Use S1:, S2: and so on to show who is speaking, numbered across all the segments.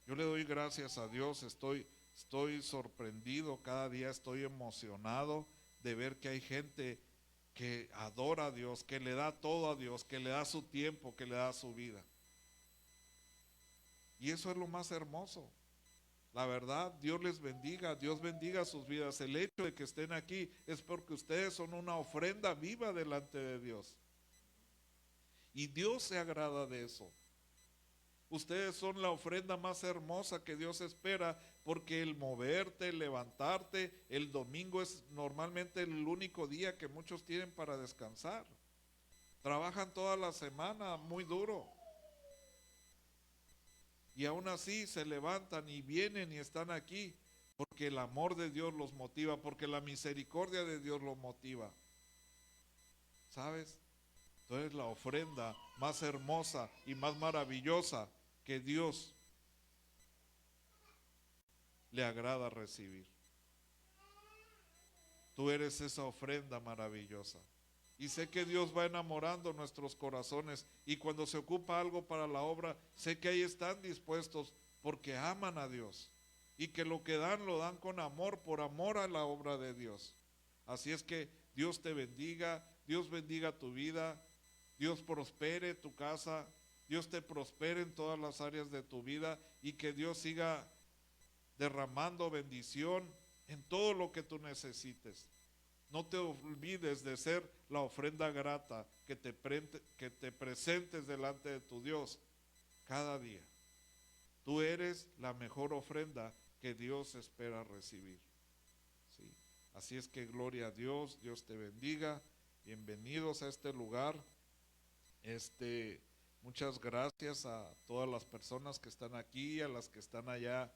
S1: Yo le doy gracias a Dios, estoy sorprendido, cada día estoy emocionado de ver que hay gente que adora a Dios, que le da todo a Dios, que le da su tiempo, que le da su vida. Y eso es lo más hermoso. La verdad, Dios les bendiga, Dios bendiga sus vidas. El hecho de que estén aquí es porque ustedes son una ofrenda viva delante de Dios. Y Dios se agrada de eso. Ustedes son la ofrenda más hermosa que Dios espera, porque el moverte, el levantarte, el domingo es normalmente el único día que muchos tienen para descansar. Trabajan toda la semana muy duro. Y aún así se levantan y vienen y están aquí, porque el amor de Dios los motiva, porque la misericordia de Dios los motiva. ¿Sabes? Entonces la ofrenda más hermosa y más maravillosa que Dios le agrada recibir. Tú eres esa ofrenda maravillosa. Y sé que Dios va enamorando nuestros corazones, y cuando se ocupa algo para la obra, sé que ahí están dispuestos porque aman a Dios, y que lo que dan lo dan con amor, por amor a la obra de Dios. Así es que Dios te bendiga, Dios bendiga tu vida, Dios prospere tu casa, Dios te prospere en todas las áreas de tu vida, y que Dios siga derramando bendición en todo lo que tú necesites. No te olvides de ser la ofrenda grata, que te presentes delante de tu Dios cada día. Tú eres la mejor ofrenda que Dios espera recibir. ¿Sí? Así es que gloria a Dios, Dios te bendiga. Bienvenidos a este lugar. Muchas gracias a todas las personas que están aquí, a las que están allá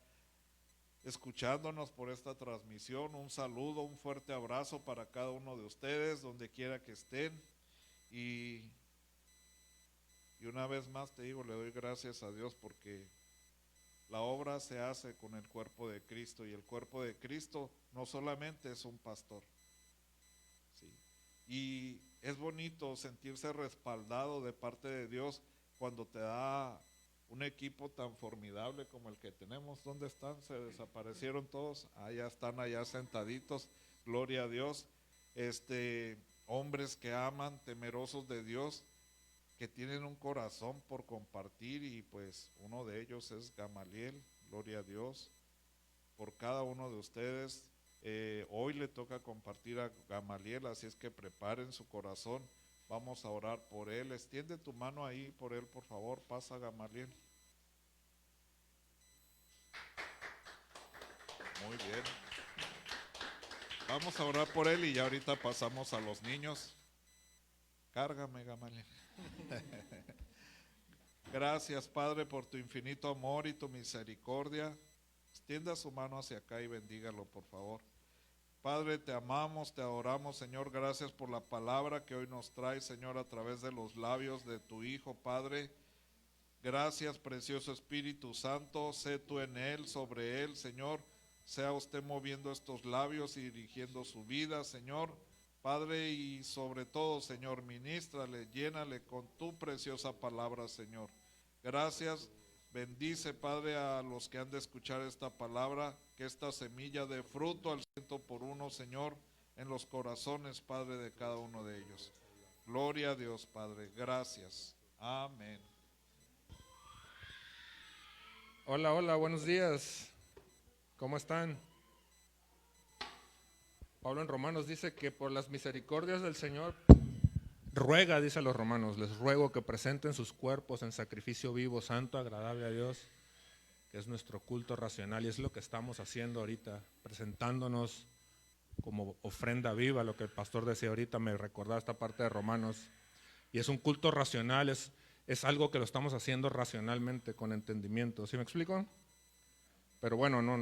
S1: escuchándonos por esta transmisión. Un saludo, un fuerte abrazo para cada uno de ustedes, donde quiera que estén. Y, y una vez más te digo, le doy gracias a Dios porque la obra se hace con el cuerpo de Cristo, y el cuerpo de Cristo no solamente es un pastor. ¿Sí? Y es bonito sentirse respaldado de parte de Dios cuando te da un equipo tan formidable como el que tenemos. ¿Dónde están? Se desaparecieron todos. Allá están, allá sentaditos. Gloria a Dios. Hombres que aman, temerosos de Dios, que tienen un corazón por compartir, y pues uno de ellos es Gamaliel. Gloria a Dios por cada uno de ustedes. Hoy le toca compartir a Gamaliel, así es que preparen su corazón. Vamos a orar por él. Extiende tu mano ahí por él, por favor. Pasa, Gamaliel. Muy bien. Vamos a orar por él y ya ahorita pasamos a los niños. Cárgame, Gamaliel. Gracias, Padre, por tu infinito amor y tu misericordia. Extienda su mano hacia acá y bendígalo, por favor. Padre, te amamos, te adoramos, Señor. Gracias por la palabra que hoy nos trae, Señor, a través de los labios de tu Hijo, Padre. Gracias, precioso Espíritu Santo. Sé tú en él, sobre él, Señor. Sea usted moviendo estos labios y dirigiendo su vida, Señor. Padre, y sobre todo, Señor, ministrale, llénale con tu preciosa palabra, Señor. Gracias. Bendice, Padre, a los que han de escuchar esta palabra, que esta semilla dé fruto al 100 por 1, Señor, en los corazones, Padre, de cada uno de ellos. Gloria a Dios, Padre. Gracias. Amén.
S2: Hola, hola, buenos días. ¿Cómo están? Pablo en Romanos dice que por las misericordias del Señor ruega, dice a los romanos, les ruego que presenten sus cuerpos en sacrificio vivo, santo, agradable a Dios, que es nuestro culto racional, y es lo que estamos haciendo ahorita, presentándonos como ofrenda viva. Lo que el pastor decía ahorita me recordaba esta parte de Romanos, y es un culto racional, es algo que lo estamos haciendo racionalmente, con entendimiento. ¿Sí me explico? Pero bueno, no,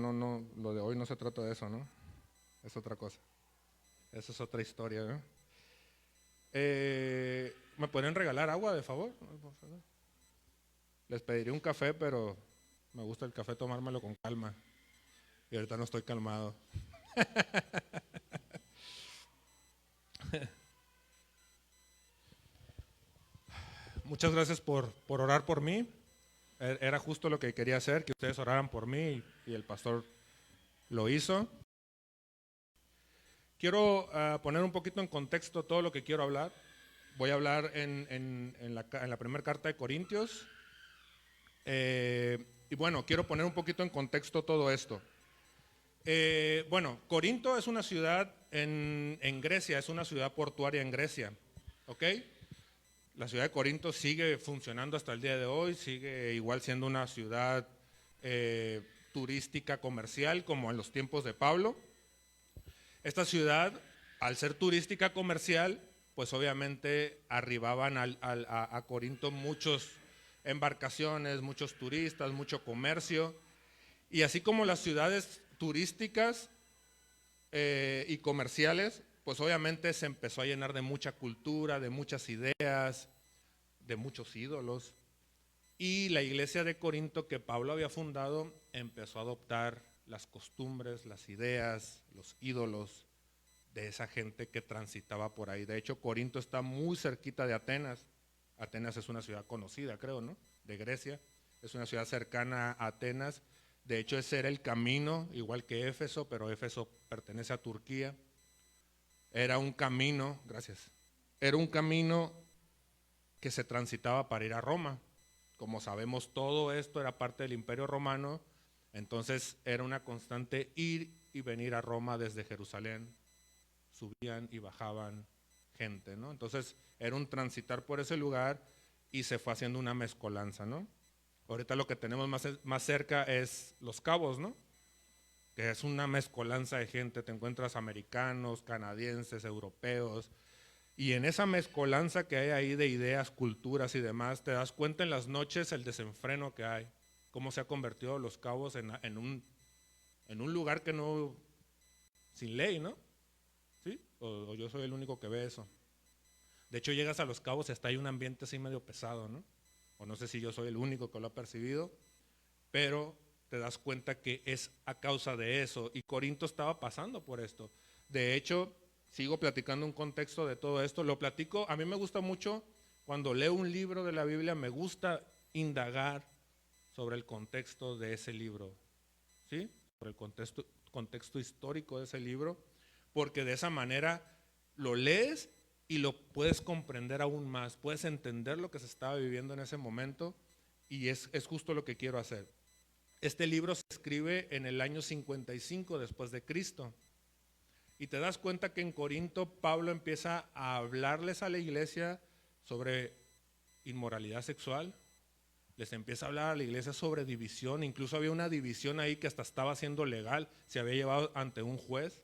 S2: lo de hoy no se trata de eso, ¿no? Es otra cosa. Esa es otra historia, ¿no? ¿Me pueden regalar agua, de favor? Les pediría un café, pero me gusta el café tomármelo con calma. Y ahorita no estoy calmado. Muchas gracias por orar por mí. Era justo lo que quería hacer, que ustedes oraran por mí y el pastor lo hizo. Quiero poner un poquito en contexto todo lo que quiero hablar. Voy a hablar en la primera carta de Corintios. Y bueno, quiero poner un poquito en contexto todo esto. Bueno, Corinto es una ciudad en Grecia, es una ciudad portuaria en Grecia, ¿ok? La ciudad de Corinto sigue funcionando hasta el día de hoy, sigue igual siendo una ciudad turística comercial como en los tiempos de Pablo. Esta ciudad, al ser turística comercial, pues obviamente arribaban a Corinto muchas embarcaciones, muchos turistas, mucho comercio. Y así como las ciudades turísticas y comerciales, pues obviamente se empezó a llenar de mucha cultura, de muchas ideas, de muchos ídolos. Y la iglesia de Corinto que Pablo había fundado empezó a adoptar las costumbres, las ideas, los ídolos de esa gente que transitaba por ahí. De hecho, Corinto está muy cerquita de Atenas. Atenas es una ciudad conocida, creo, ¿no? De Grecia. Es una ciudad cercana a Atenas. De hecho, ese era el camino, igual que Éfeso, pero Éfeso pertenece a Turquía. Era un camino, gracias, era un camino que se transitaba para ir a Roma. Como sabemos, todo esto era parte del Imperio Romano, entonces era una constante ir y venir a Roma desde Jerusalén. Subían y bajaban gente, ¿no? Entonces era un transitar por ese lugar y se fue haciendo una mezcolanza, ¿no? Ahorita lo que tenemos más cerca es Los Cabos, ¿no? Que es una mezcolanza de gente, te encuentras americanos, canadienses, europeos, y en esa mezcolanza que hay ahí de ideas, culturas y demás, te das cuenta en las noches el desenfreno que hay, cómo se ha convertido Los Cabos en un lugar que no, sin ley, ¿no? ¿Sí? O yo soy el único que ve eso. De hecho, llegas a Los Cabos y hasta hay un ambiente así medio pesado, ¿no? O no sé si yo soy el único que lo ha percibido, pero te das cuenta que es a causa de eso. Y Corinto estaba pasando por esto. De hecho, sigo platicando un contexto de todo esto. Lo platico, a mí me gusta mucho, cuando leo un libro de la Biblia, me gusta indagar sobre el contexto de ese libro, ¿sí? Sobre el contexto histórico de ese libro, porque de esa manera lo lees y lo puedes comprender aún más, puedes entender lo que se estaba viviendo en ese momento, y es justo lo que quiero hacer. Este libro se escribe en el año 55 después de Cristo. Y te das cuenta que en Corinto Pablo empieza a hablarles a la iglesia sobre inmoralidad sexual. Les empieza a hablar a la iglesia sobre división. Incluso había una división ahí que hasta estaba siendo legal. Se había llevado ante un juez.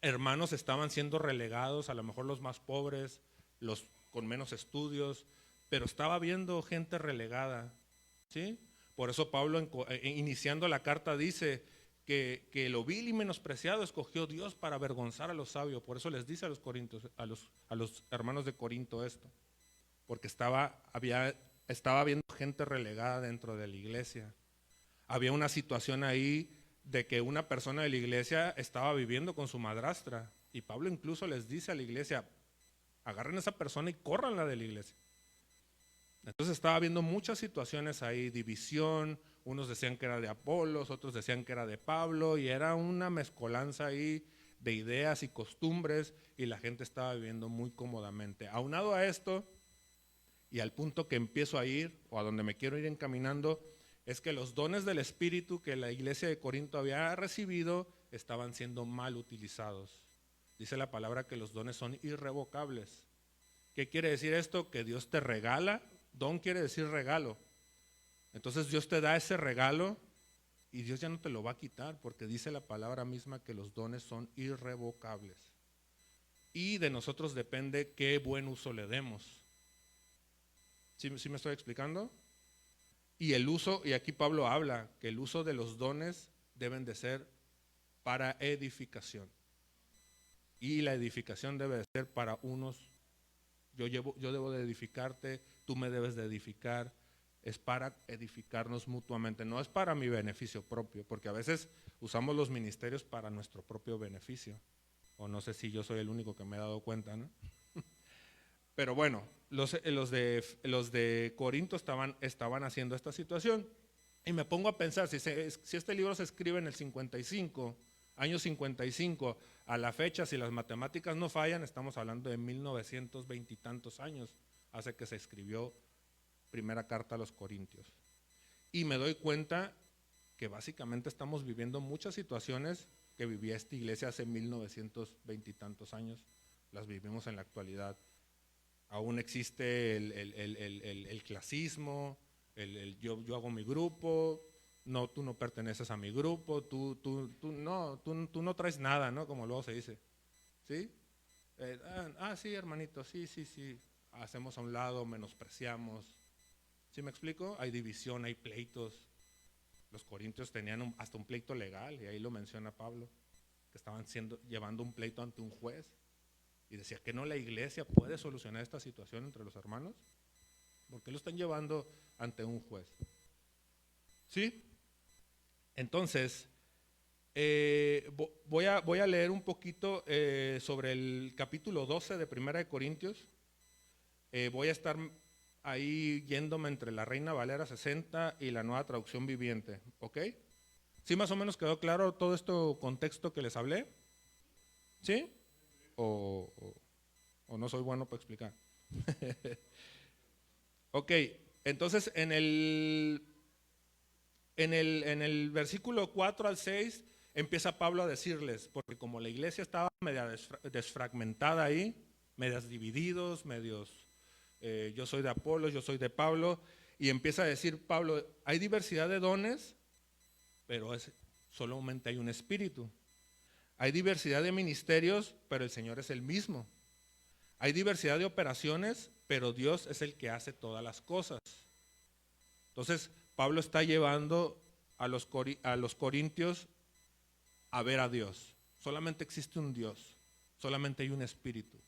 S2: Hermanos estaban siendo relegados, a lo mejor los más pobres, los con menos estudios, pero estaba habiendo gente relegada, ¿sí? Por eso Pablo, iniciando la carta, dice que lo vil y menospreciado escogió Dios para avergonzar a los sabios. Por eso les dice a los corintios, a los hermanos de Corinto esto, porque estaba habiendo gente relegada dentro de la iglesia. Había una situación ahí de que una persona de la iglesia estaba viviendo con su madrastra, y Pablo incluso les dice a la iglesia: agarren a esa persona y córranla de la iglesia. Entonces estaba habiendo muchas situaciones ahí, división, unos decían que era de Apolos, otros decían que era de Pablo, y era una mezcolanza ahí de ideas y costumbres, y la gente estaba viviendo muy cómodamente. Aunado a esto, y al punto que empiezo a ir, o a donde me quiero ir encaminando, es que los dones del Espíritu que la iglesia de Corinto había recibido estaban siendo mal utilizados. Dice la palabra que los dones son irrevocables. ¿Qué quiere decir esto? Que Dios te regala. Don quiere decir regalo. Entonces Dios te da ese regalo y Dios ya no te lo va a quitar, porque dice la palabra misma que los dones son irrevocables. Y de nosotros depende qué buen uso le demos. ¿Sí me estoy explicando? Y el uso, y aquí Pablo habla que el uso de los dones deben de ser para edificación. Y la edificación debe de ser para unos. Yo debo de edificarte, tú me debes de edificar. Es para edificarnos mutuamente, no es para mi beneficio propio, porque a veces usamos los ministerios para nuestro propio beneficio. O no sé si yo soy el único que me he dado cuenta, ¿no? Pero bueno, los de Corinto estaban haciendo esta situación. Y me pongo a pensar, si este libro se escribe en el 55, año 55, a la fecha, si las matemáticas no fallan, estamos hablando de 1920 y tantos años, hace que se escribió primera carta a los Corintios. Y me doy cuenta que básicamente estamos viviendo muchas situaciones que vivía esta iglesia hace 1920 y tantos años, las vivimos en la actualidad. Aún existe el clasismo, yo hago mi grupo, no, tú no perteneces a mi grupo, tú no traes nada, ¿no? Como luego se dice, ¿sí? Sí, hermanito, sí, hacemos a un lado, menospreciamos. ¿Sí me explico? Hay división, hay pleitos. Los corintios tenían hasta un pleito legal, y ahí lo menciona Pablo, que estaban llevando un pleito ante un juez. Y decía que no, la iglesia puede solucionar esta situación entre los hermanos. ¿Por qué lo están llevando ante un juez? ¿Sí? Entonces, voy a leer un poquito sobre el capítulo 12 de Primera de Corintios. Voy a estar ahí yéndome entre la Reina Valera 60 y la Nueva Traducción Viviente, ¿ok? ¿Sí más o menos quedó claro todo este contexto que les hablé? ¿Sí? ¿O no soy bueno para explicar? Ok, entonces en el versículo 4 al 6 empieza Pablo a decirles, porque como la iglesia estaba media desfragmentada ahí, medias divididos, yo soy de Apolos, yo soy de Pablo, y empieza a decir Pablo, hay diversidad de dones, pero solamente hay un espíritu. Hay diversidad de ministerios, pero el Señor es el mismo. Hay diversidad de operaciones, pero Dios es el que hace todas las cosas. Entonces, Pablo está llevando a los corintios a ver a Dios. Solamente existe un Dios, solamente hay un espíritu.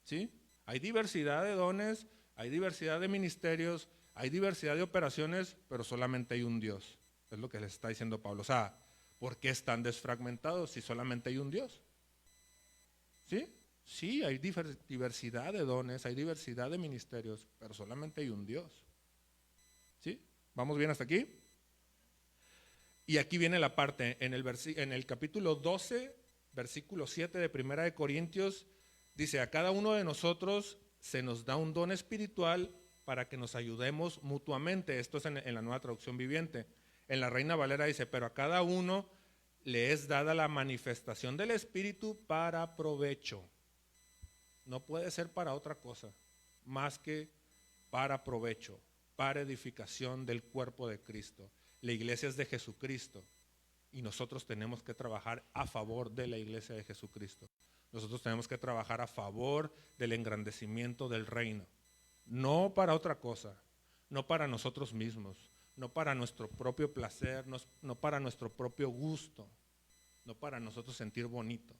S2: ¿Sí? Hay diversidad de dones, hay diversidad de ministerios, hay diversidad de operaciones, pero solamente hay un Dios. Es lo que les está diciendo Pablo. O sea, ¿por qué están desfragmentados si solamente hay un Dios? ¿Sí? Sí, hay diversidad de dones, hay diversidad de ministerios, pero solamente hay un Dios. ¿Sí? ¿Vamos bien hasta aquí? Y aquí viene la parte, en el capítulo 12, versículo 7 de Primera de Corintios, dice, a cada uno de nosotros se nos da un don espiritual para que nos ayudemos mutuamente. Esto es en la Nueva Traducción Viviente. En la Reina Valera dice, pero a cada uno le es dada la manifestación del Espíritu para provecho. No puede ser para otra cosa, más que para provecho, para edificación del cuerpo de Cristo. La iglesia es de Jesucristo y nosotros tenemos que trabajar a favor de la iglesia de Jesucristo. Nosotros tenemos que trabajar a favor del engrandecimiento del reino, no para otra cosa, no para nosotros mismos, no para nuestro propio placer, no para nuestro propio gusto, no para nosotros sentir bonito.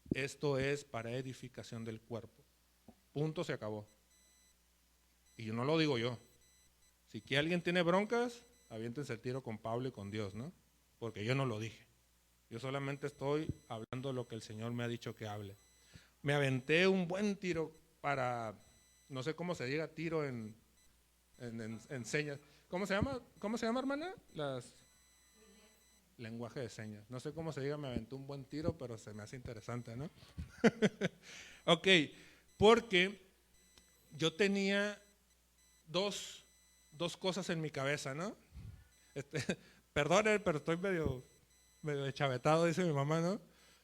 S2: Esto es para edificación del cuerpo. Punto, se acabó. Y no lo digo yo. Si que alguien tiene broncas, aviéntense el tiro con Pablo y con Dios, ¿no? Porque yo no lo dije. Yo solamente estoy hablando lo que el Señor me ha dicho que hable. Me aventé un buen tiro para, no sé cómo se diga tiro en señas. ¿Cómo se llama, hermana? Lenguaje de señas. No sé cómo se diga, me aventé un buen tiro, pero se me hace interesante, ¿no? Ok, porque yo tenía dos cosas en mi cabeza, ¿no? Perdone, pero estoy medio deschavetado, dice mi mamá, ¿no?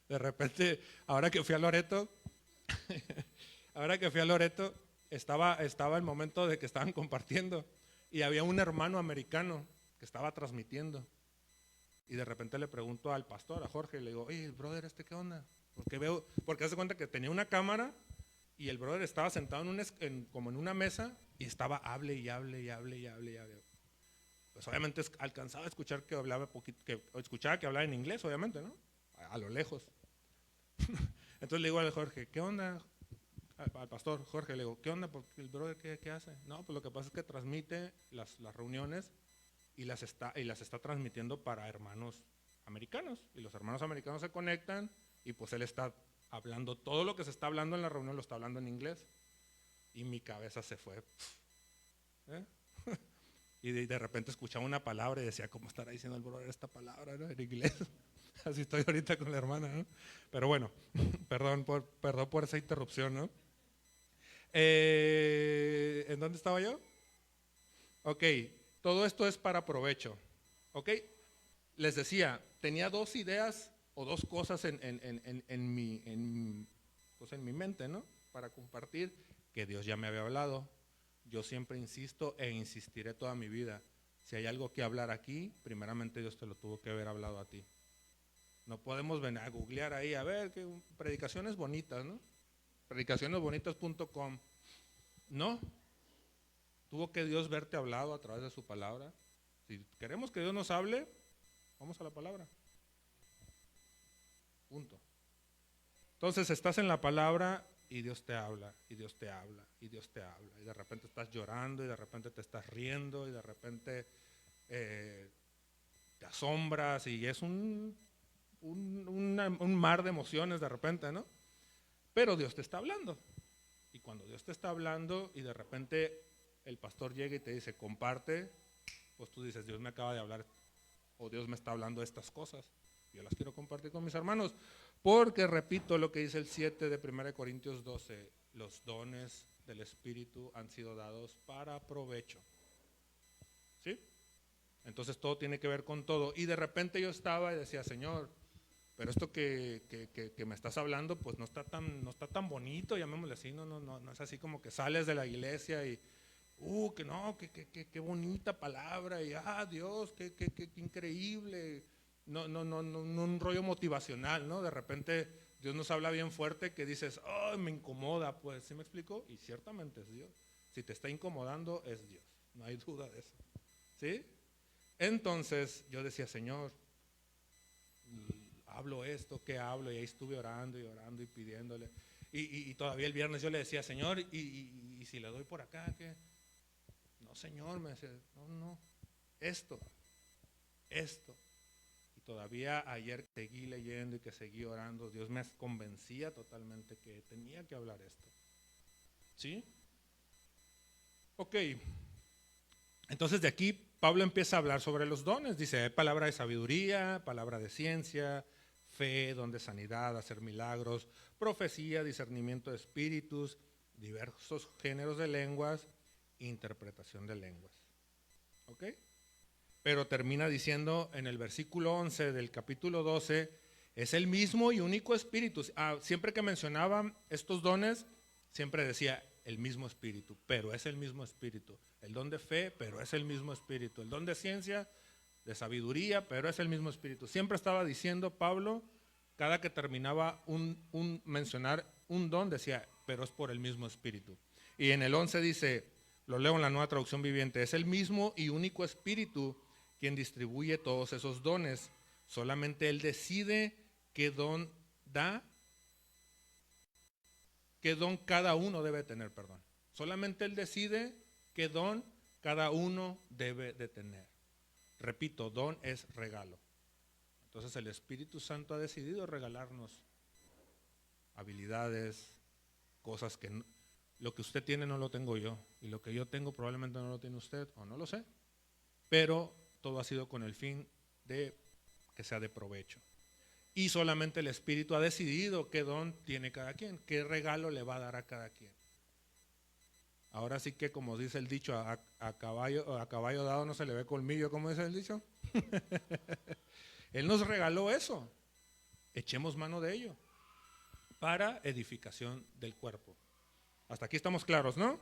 S2: De repente, ahora que fui a Loreto, estaba el momento de que estaban compartiendo y había un hermano americano que estaba transmitiendo. Y de repente le pregunto al pastor, a Jorge, le digo, oye, brother, ¿qué onda? Porque hace cuenta que tenía una cámara y el brother estaba sentado como en una mesa y estaba hable. Pues obviamente alcanzaba a escuchar que hablaba poquito, escuchaba que hablaba en inglés, obviamente, ¿no? A lo lejos. Entonces le digo al Jorge, ¿qué onda? Al pastor Jorge, le digo, ¿qué onda? Porque el brother, ¿qué hace? No, pues lo que pasa es que transmite las reuniones y las está transmitiendo para hermanos americanos. Y los hermanos americanos se conectan y pues él está hablando, todo lo que se está hablando en la reunión lo está hablando en inglés. y mi cabeza se fue. ¿Eh? Y de repente escuchaba una palabra y decía, ¿cómo estará diciendo el brother esta palabra, ¿no? En inglés? Así estoy ahorita con la hermana, ¿no? Pero bueno, perdón por esa interrupción, ¿no? ¿En dónde estaba yo? Ok, todo esto es para provecho. Ok, les decía, tenía dos ideas o dos cosas en mi mente, ¿no? Para compartir que Dios ya me había hablado. Yo siempre insisto e insistiré toda mi vida. Si hay algo que hablar aquí, primeramente Dios te lo tuvo que haber hablado a ti. No podemos venir a googlear ahí, a ver, que predicaciones bonitas, ¿no? Predicacionesbonitas.com. No. Tuvo que Dios verte hablado a través de su palabra. Si queremos que Dios nos hable, vamos a la palabra. Punto. Entonces estás en la palabra y Dios te habla, y Dios te habla, y Dios te habla. Y de repente estás llorando, y de repente te estás riendo, y de repente te asombras, y es un mar de emociones de repente, ¿no? Pero Dios te está hablando. Y cuando Dios te está hablando y de repente el pastor llega y te dice, comparte, pues tú dices, Dios me acaba de hablar, o Dios me está hablando de estas cosas. Yo las quiero compartir con mis hermanos, porque repito lo que dice el 7 de 1 Corintios 12, los dones del Espíritu han sido dados para provecho. ¿Sí? Entonces todo tiene que ver con todo. Y de repente yo estaba y decía, Señor, pero esto que me estás hablando, pues no está tan bonito, llamémosle así, no es así como que sales de la iglesia y, que no, qué bonita palabra, y Dios, qué increíble. No, un rollo motivacional, ¿no? De repente Dios nos habla bien fuerte que dices, me incomoda, pues, ¿sí me explico? Y ciertamente es Dios. Si te está incomodando, es Dios, no hay duda de eso, ¿sí? Entonces yo decía, Señor, hablo esto, ¿qué hablo? Y ahí estuve orando y pidiéndole. Y todavía el viernes yo le decía, Señor, y si le doy por acá, ¿qué? No, Señor, me decía, no, esto. Y todavía ayer seguí leyendo y que seguí orando, Dios me convencía totalmente que tenía que hablar esto. ¿Sí? Ok. Entonces de aquí Pablo empieza a hablar sobre los dones. Dice, hay palabra de sabiduría, palabra de ciencia, fe, don de sanidad, hacer milagros, profecía, discernimiento de espíritus, diversos géneros de lenguas, interpretación de lenguas. ¿Ok? Pero termina diciendo en el versículo 11 del capítulo 12, es el mismo y único espíritu. Siempre que mencionaba estos dones, siempre decía el mismo espíritu, pero es el mismo espíritu. El don de fe, pero es el mismo espíritu. El don de ciencia, de sabiduría, pero es el mismo espíritu. Siempre estaba diciendo Pablo, cada que terminaba mencionar un don, decía, pero es por el mismo espíritu. Y en el 11 dice, lo leo en la Nueva Traducción Viviente, es el mismo y único espíritu quien distribuye todos esos dones. Solamente Él decide qué don da, qué don cada uno debe tener, perdón. Solamente Él decide qué don cada uno debe de tener. Repito, don es regalo. Entonces el Espíritu Santo ha decidido regalarnos habilidades, cosas que lo que usted tiene no lo tengo yo, y lo que yo tengo probablemente no lo tiene usted, o no lo sé, pero todo ha sido con el fin de que sea de provecho. Y solamente el Espíritu ha decidido qué don tiene cada quien, qué regalo le va a dar a cada quien. Ahora sí que, como dice el dicho, a caballo dado no se le ve colmillo, como dice el dicho. Él nos regaló eso. Echemos mano de ello para edificación del cuerpo. Hasta aquí estamos claros, ¿no?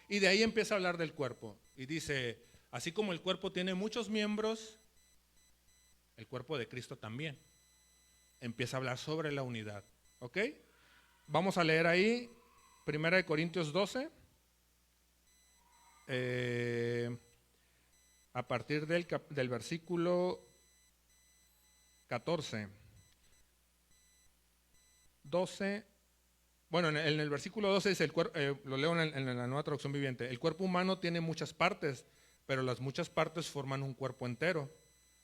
S2: Y de ahí empieza a hablar del cuerpo. Y dice, así como el cuerpo tiene muchos miembros, el cuerpo de Cristo también. Empieza a hablar sobre la unidad. ¿Ok? Vamos a leer ahí 1 Corintios 12. A partir del versículo 14. 12. Bueno, en el versículo 12 dice, lo leo en la Nueva Traducción Viviente, el cuerpo humano tiene muchas partes, pero las muchas partes forman un cuerpo entero.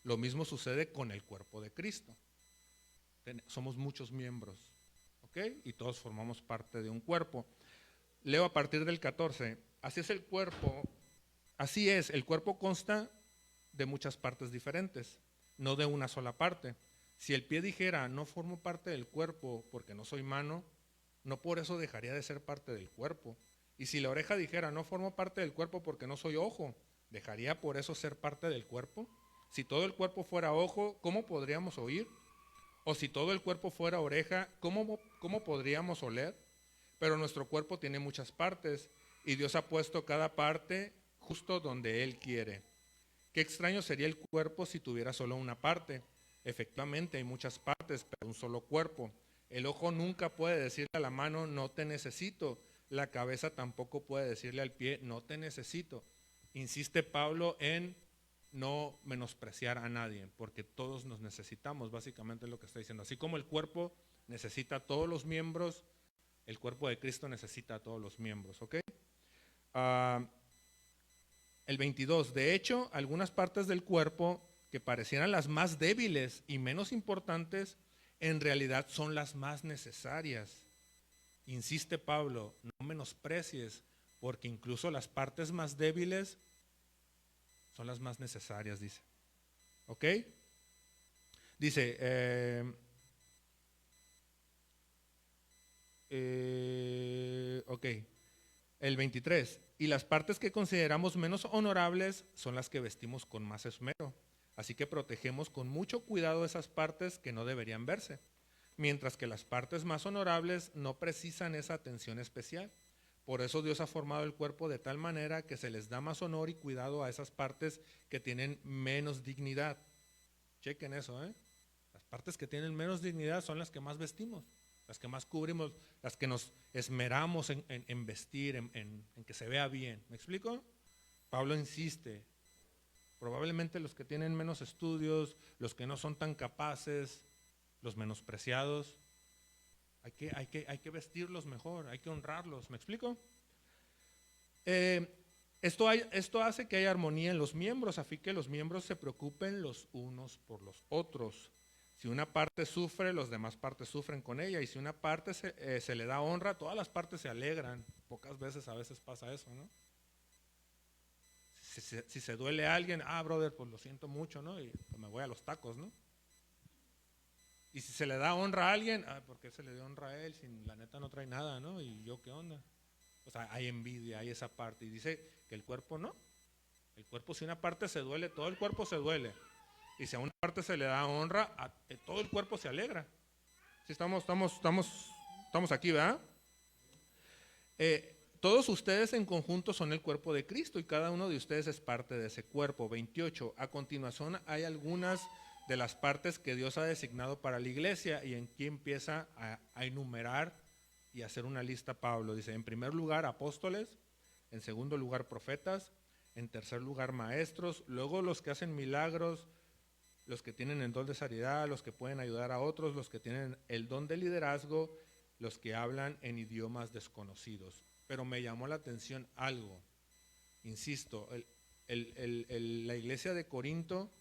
S2: Lo mismo sucede con el cuerpo de Cristo. Somos muchos miembros, ¿ok? Y todos formamos parte de un cuerpo. Leo a partir del 14. Así es el cuerpo, el cuerpo consta de muchas partes diferentes, no de una sola parte. Si el pie dijera, no formo parte del cuerpo porque no soy mano, no por eso dejaría de ser parte del cuerpo. Y si la oreja dijera, no formo parte del cuerpo porque no soy ojo, ¿dejaría por eso ser parte del cuerpo? Si todo el cuerpo fuera ojo, ¿cómo podríamos oír? O si todo el cuerpo fuera oreja, ¿cómo podríamos oler? Pero nuestro cuerpo tiene muchas partes y Dios ha puesto cada parte justo donde Él quiere. Qué extraño sería el cuerpo si tuviera solo una parte. Efectivamente hay muchas partes, pero un solo cuerpo. El ojo nunca puede decirle a la mano, no te necesito. La cabeza tampoco puede decirle al pie, no te necesito. Insiste Pablo en no menospreciar a nadie, porque todos nos necesitamos, básicamente es lo que está diciendo. Así como el cuerpo necesita a todos los miembros, el cuerpo de Cristo necesita a todos los miembros, ¿ok? El 22, de hecho, algunas partes del cuerpo que parecieran las más débiles y menos importantes, en realidad son las más necesarias. Insiste Pablo, no menosprecies, porque incluso las partes más débiles son las más necesarias, dice. ¿Ok? Dice, ok, el 23. Y las partes que consideramos menos honorables son las que vestimos con más esmero. Así que protegemos con mucho cuidado esas partes que no deberían verse. Mientras que las partes más honorables no precisan esa atención especial. Por eso Dios ha formado el cuerpo de tal manera que se les da más honor y cuidado a esas partes que tienen menos dignidad. Chequen eso, ¿eh? Las partes que tienen menos dignidad son las que más vestimos, las que más cubrimos, las que nos esmeramos en vestir, en que se vea bien. ¿Me explico? Pablo insiste, probablemente los que tienen menos estudios, los que no son tan capaces, los menospreciados, hay que vestirlos mejor, hay que honrarlos. ¿Me explico? Esto hace que haya armonía en los miembros, así que los miembros se preocupen los unos por los otros. Si una parte sufre, los demás partes sufren con ella. Y si una parte se le da honra, todas las partes se alegran. Pocas veces a veces pasa eso, ¿no? Si se duele a alguien, brother, pues lo siento mucho, ¿no? Y pues me voy a los tacos, ¿no? Y si se le da honra a alguien, ¿por qué se le dio honra a él? Si la neta no trae nada, ¿no? ¿Y yo qué onda? O sea, hay envidia, hay esa parte. Y dice que el cuerpo no. El cuerpo, si una parte se duele, todo el cuerpo se duele. Y si a una parte se le da honra, todo el cuerpo se alegra. ¿Sí estamos aquí, ¿verdad? Todos ustedes en conjunto son el cuerpo de Cristo y cada uno de ustedes es parte de ese cuerpo. 28. A continuación hay algunas de las partes que Dios ha designado para la iglesia y en que empieza a enumerar y hacer una lista Pablo. Dice, en primer lugar apóstoles, en segundo lugar profetas, en tercer lugar maestros, luego los que hacen milagros, los que tienen el don de sanidad, los que pueden ayudar a otros, los que tienen el don de liderazgo, los que hablan en idiomas desconocidos. Pero me llamó la atención algo, insisto, la iglesia de Corinto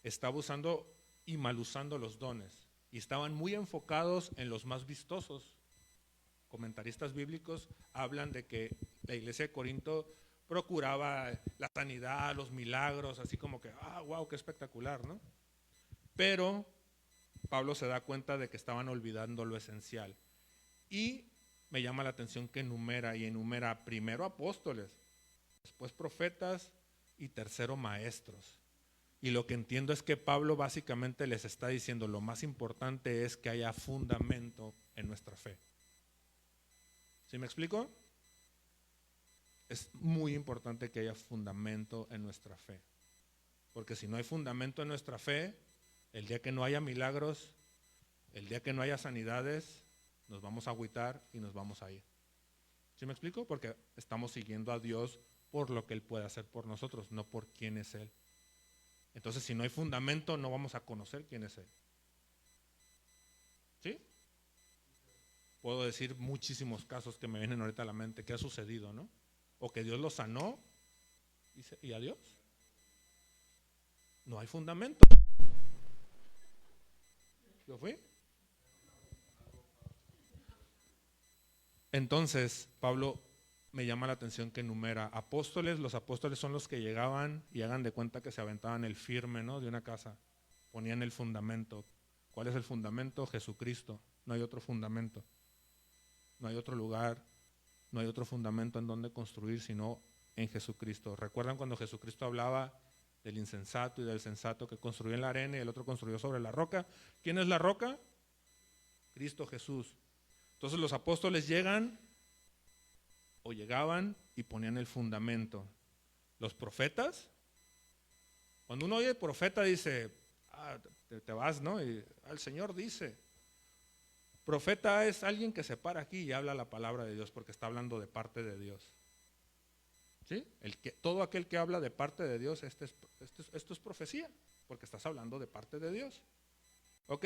S2: estaba usando y mal usando los dones y estaban muy enfocados en los más vistosos. Comentaristas bíblicos hablan de que la iglesia de Corinto procuraba la sanidad, los milagros, así como que, wow, qué espectacular, ¿no? Pero Pablo se da cuenta de que estaban olvidando lo esencial. Y me llama la atención que enumera primero apóstoles, después profetas y tercero maestros. Y lo que entiendo es que Pablo básicamente les está diciendo, lo más importante es que haya fundamento en nuestra fe. ¿Sí me explico? Es muy importante que haya fundamento en nuestra fe. Porque si no hay fundamento en nuestra fe, el día que no haya milagros, el día que no haya sanidades, nos vamos a agüitar y nos vamos a ir. ¿Sí me explico? Porque estamos siguiendo a Dios por lo que Él puede hacer por nosotros, no por quién es Él. Entonces, si no hay fundamento, no vamos a conocer quién es Él. ¿Sí? Puedo decir muchísimos casos que me vienen ahorita a la mente, que ha sucedido, ¿no? O que Dios lo sanó y adiós. No hay fundamento. ¿Yo fui? Entonces, Pablo me llama la atención que enumera apóstoles. Los apóstoles son los que llegaban y hagan de cuenta que se aventaban el firme, ¿no?, de una casa. Ponían el fundamento. ¿Cuál es el fundamento? Jesucristo. No hay otro fundamento. No hay otro lugar, no hay otro fundamento en donde construir sino en Jesucristo. ¿Recuerdan cuando Jesucristo hablaba del insensato y del sensato que construyó en la arena y el otro construyó sobre la roca? ¿Quién es la roca? Cristo Jesús. Entonces los apóstoles llegan o llegaban y ponían el fundamento. Los profetas, cuando uno oye profeta dice, te vas, ¿no? Y el Señor dice. Profeta es alguien que se para aquí y habla la palabra de Dios porque está hablando de parte de Dios. ¿Sí? Todo aquel que habla de parte de Dios, esto es profecía, porque estás hablando de parte de Dios. ¿Ok?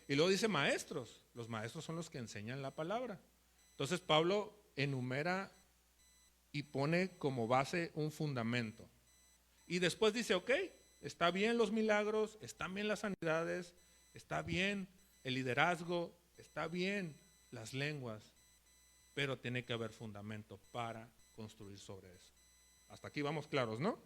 S2: Y luego dice maestros. Los maestros son los que enseñan la palabra. Entonces Pablo enumera y pone como base un fundamento. Y después dice, ok, está bien los milagros, están bien las sanidades, está bien el liderazgo, está bien las lenguas, pero tiene que haber fundamento para construir sobre eso. Hasta aquí vamos claros, ¿no?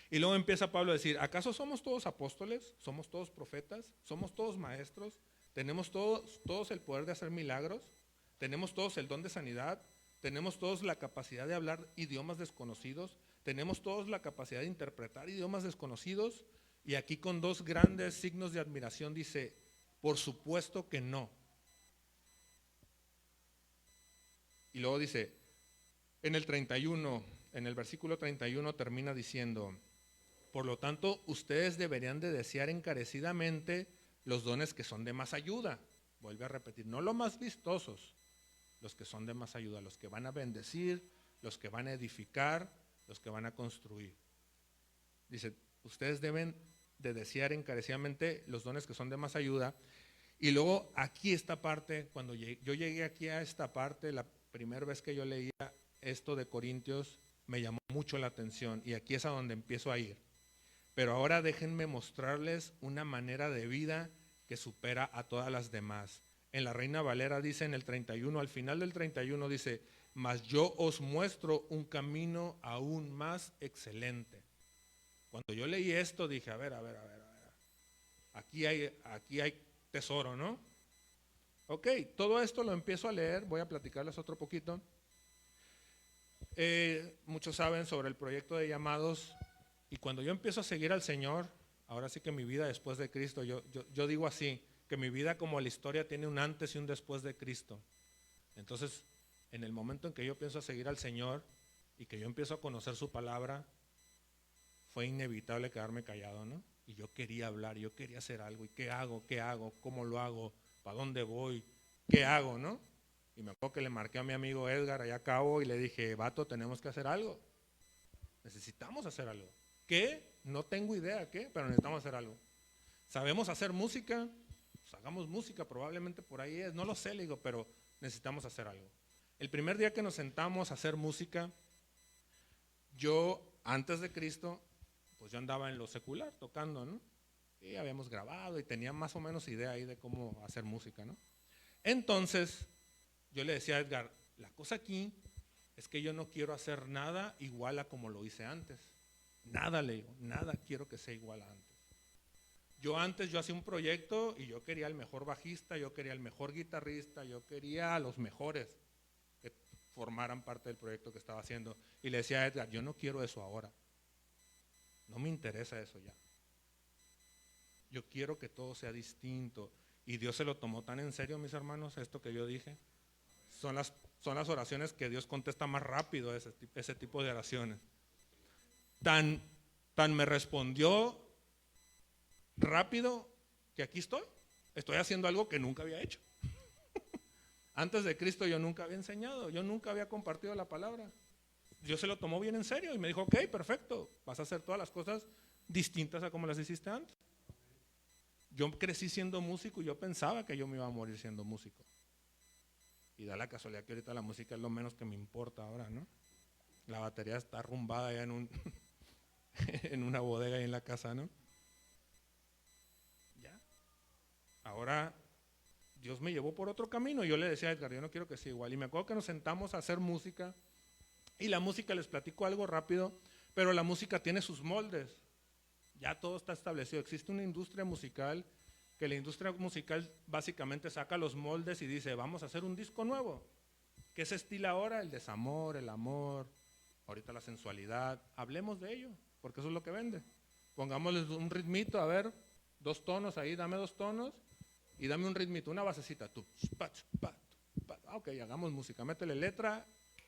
S2: Y luego empieza Pablo a decir, ¿acaso somos todos apóstoles? ¿Somos todos profetas? ¿Somos todos maestros? ¿Tenemos todos el poder de hacer milagros? ¿Tenemos todos el don de sanidad? ¿Tenemos todos la capacidad de hablar idiomas desconocidos? ¿Tenemos todos la capacidad de interpretar idiomas desconocidos? Y aquí con dos grandes signos de admiración dice, por supuesto que no. Y luego dice, en el 31, en el versículo 31 termina diciendo, por lo tanto, ustedes deberían de desear encarecidamente los dones que son de más ayuda. Vuelve a repetir, no los más vistosos, los que son de más ayuda, los que van a bendecir, los que van a edificar, los que van a construir. Dice, ustedes deben de desear encarecidamente los dones que son de más ayuda. Y luego aquí esta parte, cuando yo llegué aquí a esta parte, la primera vez que yo leía esto de Corintios, me llamó mucho la atención y aquí es a donde empiezo a ir. Pero ahora déjenme mostrarles una manera de vida que supera a todas las demás. En la Reina Valera dice en el 31, al final del 31 dice, mas yo os muestro un camino aún más excelente. Cuando yo leí esto dije, a ver, aquí hay tesoro, ¿no? Ok, todo esto lo empiezo a leer, voy a platicarles otro poquito. Muchos saben sobre el proyecto de llamados y cuando yo empiezo a seguir al Señor, ahora sí que mi vida después de Cristo, yo digo así, que mi vida como la historia tiene un antes y un después de Cristo. Entonces, en el momento en que yo empiezo a seguir al Señor y que yo empiezo a conocer su palabra, fue inevitable quedarme callado, ¿no? Y yo quería hablar, yo quería hacer algo. ¿Y qué hago? ¿Cómo lo hago? ¿Para dónde voy? ¿Qué hago, no? Y me acuerdo que le marqué a mi amigo Edgar allá a cabo y le dije, vato, tenemos que hacer algo. Necesitamos hacer algo. ¿Qué? No tengo idea qué, pero necesitamos hacer algo. ¿Sabemos hacer música? Pues hagamos música, probablemente por ahí es. No lo sé, le digo, pero necesitamos hacer algo. El primer día que nos sentamos a hacer música, yo, antes de Cristo, pues yo andaba en lo secular tocando, ¿no? Y habíamos grabado y tenía más o menos idea ahí de cómo hacer música, ¿no? Entonces, yo le decía a Edgar, la cosa aquí es que yo no quiero hacer nada igual a como lo hice antes. Nada, le digo, nada quiero que sea igual a antes. Yo hacía un proyecto y yo quería el mejor bajista, yo quería el mejor guitarrista, yo quería a los mejores que formaran parte del proyecto que estaba haciendo. Y le decía a Edgar, yo no quiero eso ahora. No me interesa eso ya. Yo quiero que todo sea distinto. Y Dios se lo tomó tan en serio, mis hermanos, esto que yo dije. Son las oraciones que Dios contesta más rápido, ese tipo de oraciones. Tan me respondió rápido que aquí estoy haciendo algo que nunca había hecho. Antes de Cristo yo nunca había enseñado, yo nunca había compartido la palabra. Dios se lo tomó bien en serio y me dijo, ok, perfecto, vas a hacer todas las cosas distintas a como las hiciste antes. Yo crecí siendo músico y yo pensaba que yo me iba a morir siendo músico. Y da la casualidad que ahorita la música es lo menos que me importa ahora, ¿no? La batería está arrumbada ya en una bodega ahí en la casa, ¿no? Ya. Ahora Dios me llevó por otro camino y yo le decía a Edgar, yo no quiero que sea igual. Y me acuerdo que nos sentamos a hacer música Y la música, les platico algo rápido, pero la música tiene sus moldes. Ya todo está establecido. Existe una industria musical, que la industria musical básicamente saca los moldes y dice, vamos a hacer un disco nuevo. ¿Qué se estila ahora? El desamor, el amor, ahorita la sensualidad. Hablemos de ello, porque eso es lo que vende. Pongámosles un ritmito, a ver, 2 tonos ahí, dame 2 tonos y dame un ritmito, una basecita. Ok, hagamos música, métele letra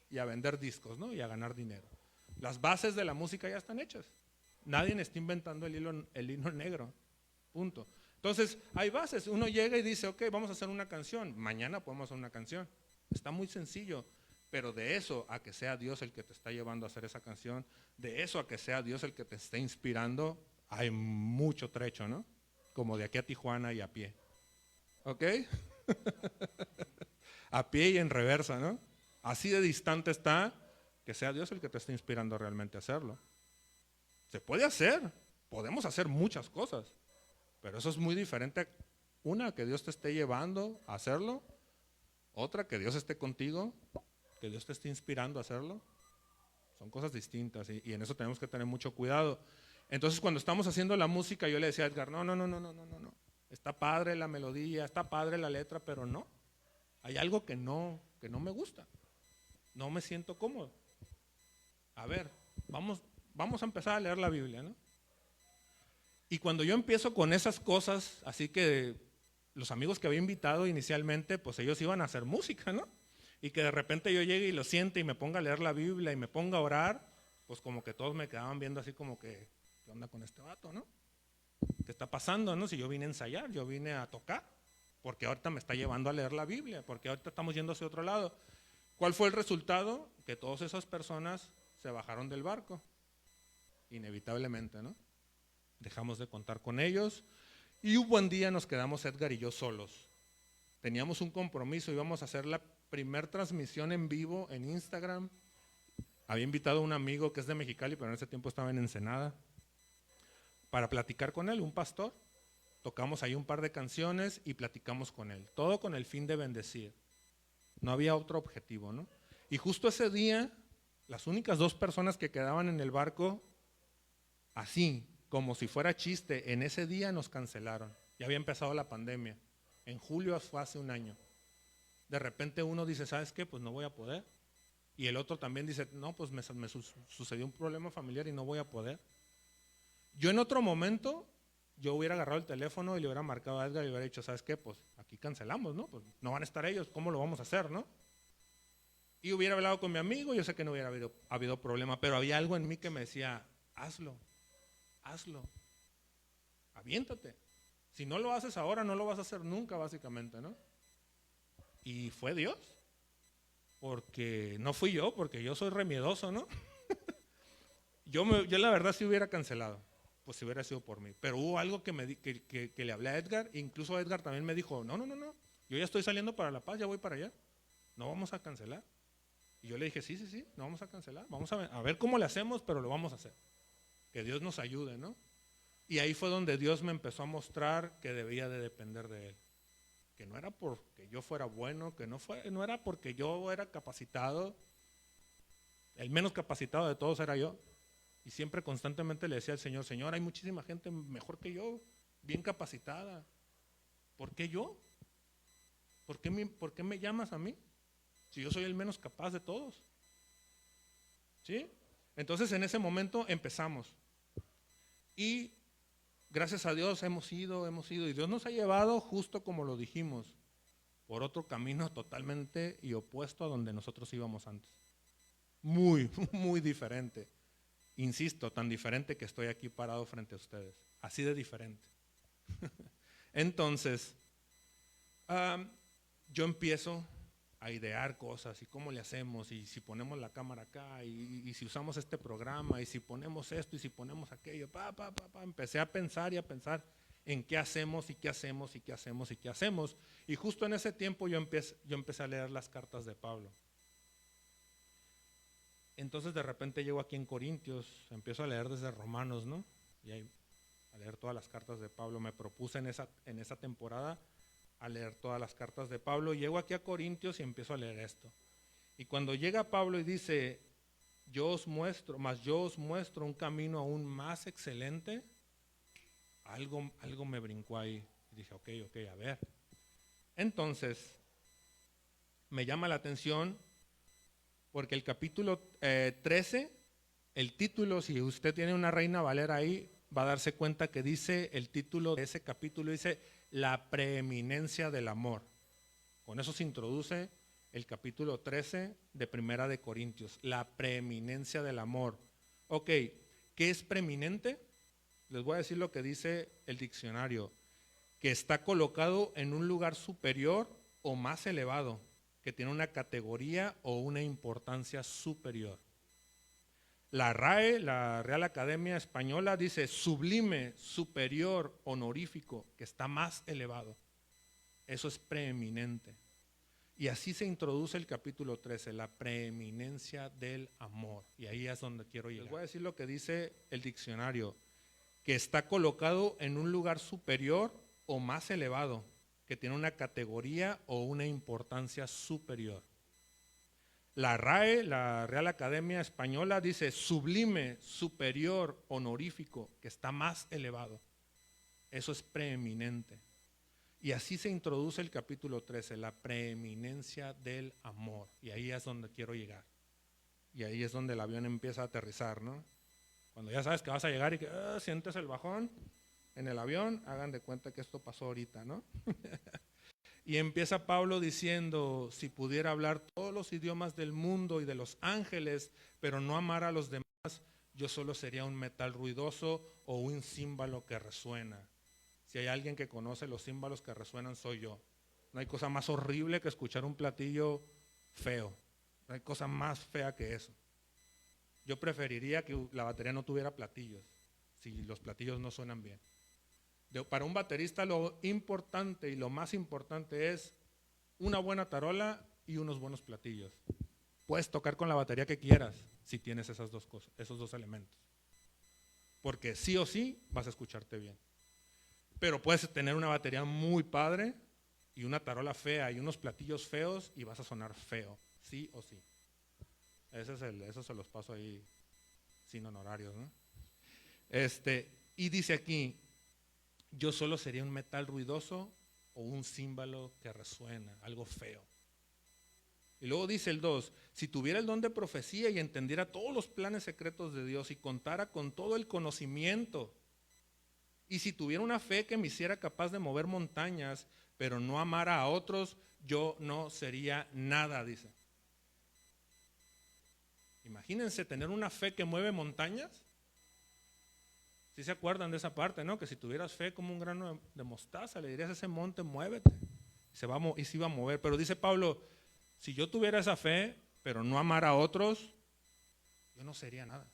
S2: y a vender discos, ¿no? Y a ganar dinero. Las bases de la música ya están hechas. Nadie está inventando el hilo negro, punto. Entonces, hay bases. Uno llega y dice, ok, vamos a hacer una canción. Mañana podemos hacer una canción. Está muy sencillo, pero de eso a que sea Dios el que te está llevando a hacer esa canción, de eso a que sea Dios el que te esté inspirando, hay mucho trecho, ¿no? Como de aquí a Tijuana y a pie. ¿Ok? A pie y en reversa, ¿no? Así de distante está que sea Dios el que te esté inspirando realmente a hacerlo. Se puede hacer, podemos hacer muchas cosas, pero eso es muy diferente. Una, que Dios te esté llevando a hacerlo. Otra, que Dios esté contigo, que Dios te esté inspirando a hacerlo. Son cosas distintas y en eso tenemos que tener mucho cuidado. Entonces, cuando estamos haciendo la música, yo le decía a Edgar, no. Está padre la melodía, está padre la letra, pero no. Hay algo que no me gusta. No me siento cómodo. A ver, vamos a empezar a leer la Biblia, ¿no? Y cuando yo empiezo con esas cosas, así que los amigos que había invitado inicialmente, pues ellos iban a hacer música, ¿no? Y que de repente yo llegue y lo siente y me ponga a leer la Biblia y me ponga a orar, pues como que todos me quedaban viendo así como que, ¿qué onda con este vato, no? ¿Qué está pasando, no? Si yo vine a ensayar, yo vine a tocar, porque ahorita me está llevando a leer la Biblia, porque ahorita estamos yendo hacia otro lado. ¿Cuál fue el resultado? Que todas esas personas se bajaron del barco, inevitablemente, ¿no? Dejamos de contar con ellos y un buen día nos quedamos Edgar y yo solos. Teníamos un compromiso, íbamos a hacer la primer transmisión en vivo en Instagram. Había invitado a un amigo que es de Mexicali, pero en ese tiempo estaba en Ensenada, para platicar con él, un pastor. Tocamos ahí un par de canciones y platicamos con él, todo con el fin de bendecir. No había otro objetivo, ¿no? Y justo ese día, las únicas 2 personas que quedaban en el barco, así, como si fuera chiste, en ese día nos cancelaron. Ya había empezado la pandemia. En julio fue hace un año. De repente uno dice, ¿sabes qué? Pues no voy a poder. Y el otro también dice, no, pues me sucedió un problema familiar y no voy a poder. Yo en otro momento, yo hubiera agarrado el teléfono y le hubiera marcado a Edgar y le hubiera dicho, ¿sabes qué? Pues aquí cancelamos, ¿no? Pues no van a estar ellos, ¿cómo lo vamos a hacer, no? Y hubiera hablado con mi amigo, yo sé que no hubiera habido problema, pero había algo en mí que me decía, hazlo, aviéntate. Si no lo haces ahora, no lo vas a hacer nunca, básicamente, ¿no? Y fue Dios, porque no fui yo, porque yo soy remiedoso, ¿no? yo la verdad sí hubiera cancelado, pues si hubiera sido por mí. Pero hubo algo que le hablé a Edgar, incluso Edgar también me dijo, no, yo ya estoy saliendo para La Paz, ya voy para allá, no vamos a cancelar. Y yo le dije, sí, no vamos a cancelar, vamos a ver cómo le hacemos, pero lo vamos a hacer. Que Dios nos ayude, ¿no? Y ahí fue donde Dios me empezó a mostrar que debía de depender de Él. Que no era porque yo fuera bueno, que no era porque yo era capacitado. El menos capacitado de todos era yo. Y siempre constantemente le decía al Señor, Señor, hay muchísima gente mejor que yo, bien capacitada. ¿Por qué yo? ¿Por qué me llamas a mí? Si yo soy el menos capaz de todos. ¿Sí? Entonces en ese momento empezamos. Y gracias a Dios hemos ido, y Dios nos ha llevado justo como lo dijimos, por otro camino totalmente y opuesto a donde nosotros íbamos antes. Muy, muy diferente. Insisto, tan diferente que estoy aquí parado frente a ustedes. Así de diferente. Entonces, yo empiezo a idear cosas y cómo le hacemos y si ponemos la cámara acá y si usamos este programa y si ponemos esto y si ponemos aquello, empecé a pensar en qué hacemos y qué hacemos y qué hacemos y qué hacemos. Y justo en ese tiempo yo empecé a leer las cartas de Pablo. Entonces de repente llego aquí en Corintios, empiezo a leer desde Romanos, ¿no? Y ahí, a leer todas las cartas de Pablo. Me propuse en esa temporada a leer todas las cartas de Pablo. Llego aquí a Corintios y empiezo a leer esto. Y cuando llega Pablo y dice, yo os muestro un camino aún más excelente. Algo me brincó ahí. Dije, ok, a ver. Entonces, me llama la atención porque el capítulo 13, el título, si usted tiene una Reina Valera ahí, va a darse cuenta que dice, el título de ese capítulo dice, la preeminencia del amor. Con eso se introduce el capítulo 13 de Primera de Corintios, la preeminencia del amor. Ok, ¿qué es preeminente? Les voy a decir lo que dice el diccionario, que está colocado en un lugar superior o más elevado, que tiene una categoría o una importancia superior. La RAE, la Real Academia Española, dice sublime, superior, honorífico, que está más elevado. Eso es preeminente. Y así se introduce el capítulo 13, la preeminencia del amor. Y ahí es donde quiero llegar. Les voy a decir lo que dice el diccionario, que está colocado en un lugar superior o más elevado, que tiene una categoría o una importancia superior. La RAE, la Real Academia Española, dice sublime, superior, honorífico, que está más elevado. Eso es preeminente. Y así se introduce el capítulo 13, la preeminencia del amor. Y ahí es donde quiero llegar. Y ahí es donde el avión empieza a aterrizar, ¿no? Cuando ya sabes que vas a llegar y que sientes el bajón en el avión, hagan de cuenta que esto pasó ahorita, ¿no? Y empieza Pablo diciendo, si pudiera hablar todos los idiomas del mundo y de los ángeles, pero no amar a los demás, yo solo sería un metal ruidoso o un címbalo que resuena. Si hay alguien que conoce los címbalos que resuenan, soy yo. No hay cosa más horrible que escuchar un platillo feo. No hay cosa más fea que eso. Yo preferiría que la batería no tuviera platillos, si los platillos no suenan bien. Para un baterista lo importante y lo más importante es una buena tarola y unos buenos platillos. Puedes tocar con la batería que quieras si tienes esas dos cosas, esos dos elementos. Porque sí o sí vas a escucharte bien. Pero puedes tener una batería muy padre y una tarola fea y unos platillos feos y vas a sonar feo, sí o sí. Eso se los paso ahí sin honorarios, ¿no? Y dice aquí, yo solo sería un metal ruidoso o un címbalo que resuena, algo feo. Y luego dice el 2, si tuviera el don de profecía y entendiera todos los planes secretos de Dios y contara con todo el conocimiento, y si tuviera una fe que me hiciera capaz de mover montañas, pero no amara a otros, yo no sería nada, dice. Imagínense tener una fe que mueve montañas. ¿Sí se acuerdan de esa parte, no? Que si tuvieras fe como un grano de mostaza, le dirías a ese monte, muévete. Y se iba a mover. Pero dice Pablo, si yo tuviera esa fe, pero no amara a otros, yo no sería nada.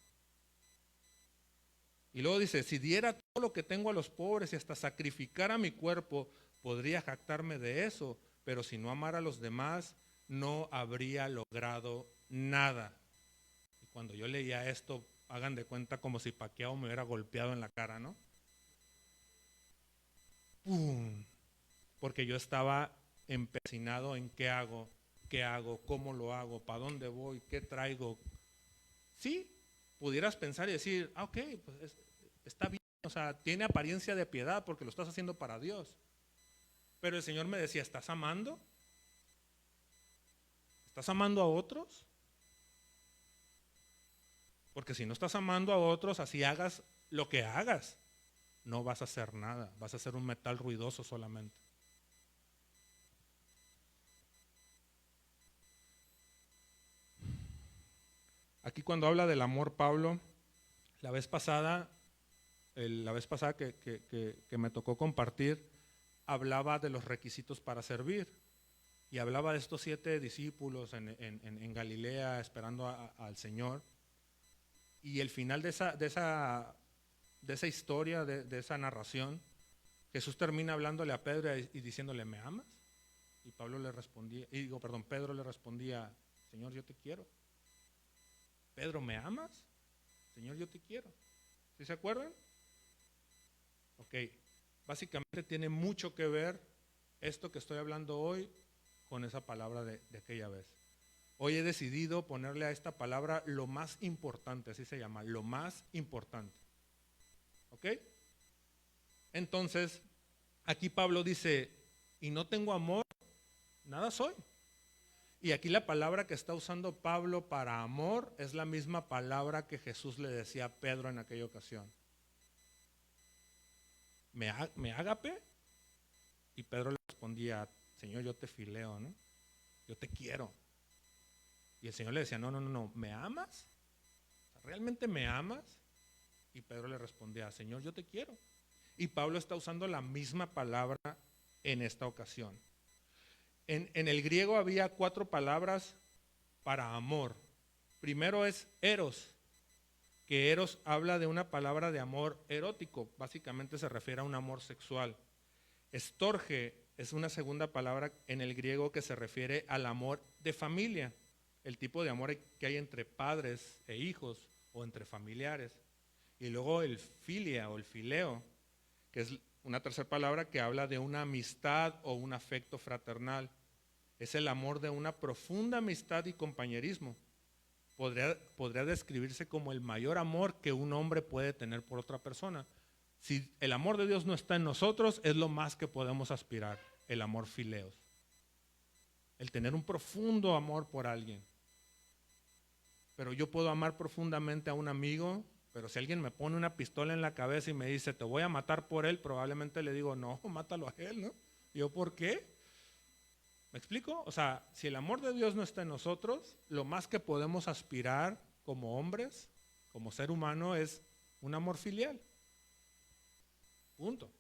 S2: Y luego dice, si diera todo lo que tengo a los pobres y hasta sacrificara mi cuerpo, podría jactarme de eso, pero si no amara a los demás, no habría logrado nada. Y cuando yo leía esto, hagan de cuenta como si Pacquiao me hubiera golpeado en la cara, ¿no? ¡Pum! Porque yo estaba empecinado en qué hago, cómo lo hago, para dónde voy, qué traigo. Sí, pudieras pensar y decir, ok, pues está bien, o sea, tiene apariencia de piedad porque lo estás haciendo para Dios. Pero el Señor me decía, ¿estás amando? ¿Estás amando a otros? Porque si no estás amando a otros, así hagas lo que hagas, no vas a hacer nada, vas a ser un metal ruidoso solamente. Aquí cuando habla del amor, Pablo, la vez pasada que me tocó compartir, hablaba de los requisitos para servir. Y hablaba de estos 7 discípulos en Galilea esperando al Señor. Y el final de esa historia, de esa narración, Jesús termina hablándole a Pedro y diciéndole, ¿me amas? Y Pedro le respondía, Señor, yo te quiero. Pedro, ¿me amas? Señor, yo te quiero. ¿Sí se acuerdan? Ok, básicamente tiene mucho que ver esto que estoy hablando hoy con esa palabra de aquella vez. Hoy he decidido ponerle a esta palabra lo más importante, así se llama, lo más importante. ¿Ok? Entonces, aquí Pablo dice, y no tengo amor, nada soy. Y aquí la palabra que está usando Pablo para amor es la misma palabra que Jesús le decía a Pedro en aquella ocasión. ¿Me ágape? Y Pedro le respondía, Señor, yo te fileo, ¿no? Yo te quiero. Y el Señor le decía, no, ¿me amas? ¿Realmente me amas? Y Pedro le respondía, Señor, yo te quiero. Y Pablo está usando la misma palabra en esta ocasión. En el griego había 4 palabras para amor. Primero es eros, que eros habla de una palabra de amor erótico, básicamente se refiere a un amor sexual. Estorge es una segunda palabra en el griego que se refiere al amor de familia, el tipo de amor que hay entre padres e hijos o entre familiares. Y luego el filia o el fileo, que es una tercera palabra que habla de una amistad o un afecto fraternal. Es el amor de una profunda amistad y compañerismo. Podría describirse como el mayor amor que un hombre puede tener por otra persona. Si el amor de Dios no está en nosotros, es lo más que podemos aspirar, el amor fileos. El tener un profundo amor por alguien. Pero yo puedo amar profundamente a un amigo, pero si alguien me pone una pistola en la cabeza y me dice, te voy a matar por él, probablemente le digo, no, mátalo a él, ¿no? ¿Yo por qué? ¿Me explico? O sea, si el amor de Dios no está en nosotros, lo más que podemos aspirar como hombres, como ser humano, es un amor filial. Punto.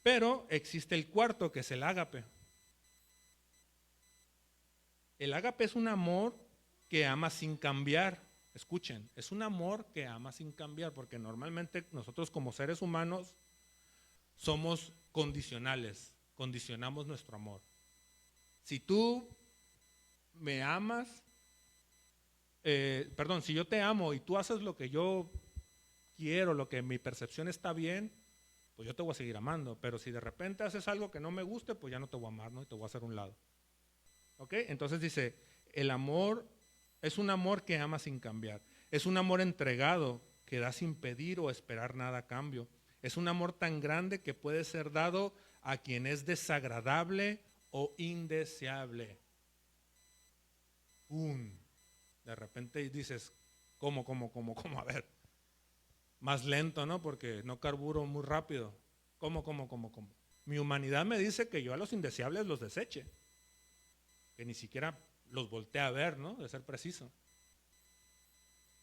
S2: Pero existe el cuarto, que es el ágape. El ágape es un amor que ama sin cambiar. Escuchen, es un amor que ama sin cambiar, porque normalmente nosotros como seres humanos somos condicionales, condicionamos nuestro amor. Si tú me amas, si yo te amo y tú haces lo que yo quiero, lo que mi percepción está bien, pues yo te voy a seguir amando. Pero si de repente haces algo que no me guste, pues ya no te voy a amar, ¿no? Y te voy a hacer a un lado. ¿Ok? Entonces dice, el amor es un amor que ama sin cambiar. Es un amor entregado que da sin pedir o esperar nada a cambio. Es un amor tan grande que puede ser dado a quien es desagradable o indeseable. De repente dices, ¿cómo? A ver, más lento, ¿no? Porque no carburo muy rápido. ¿Cómo? Mi humanidad me dice que yo a los indeseables los deseche. Que ni siquiera los voltee a ver, ¿no? De ser preciso.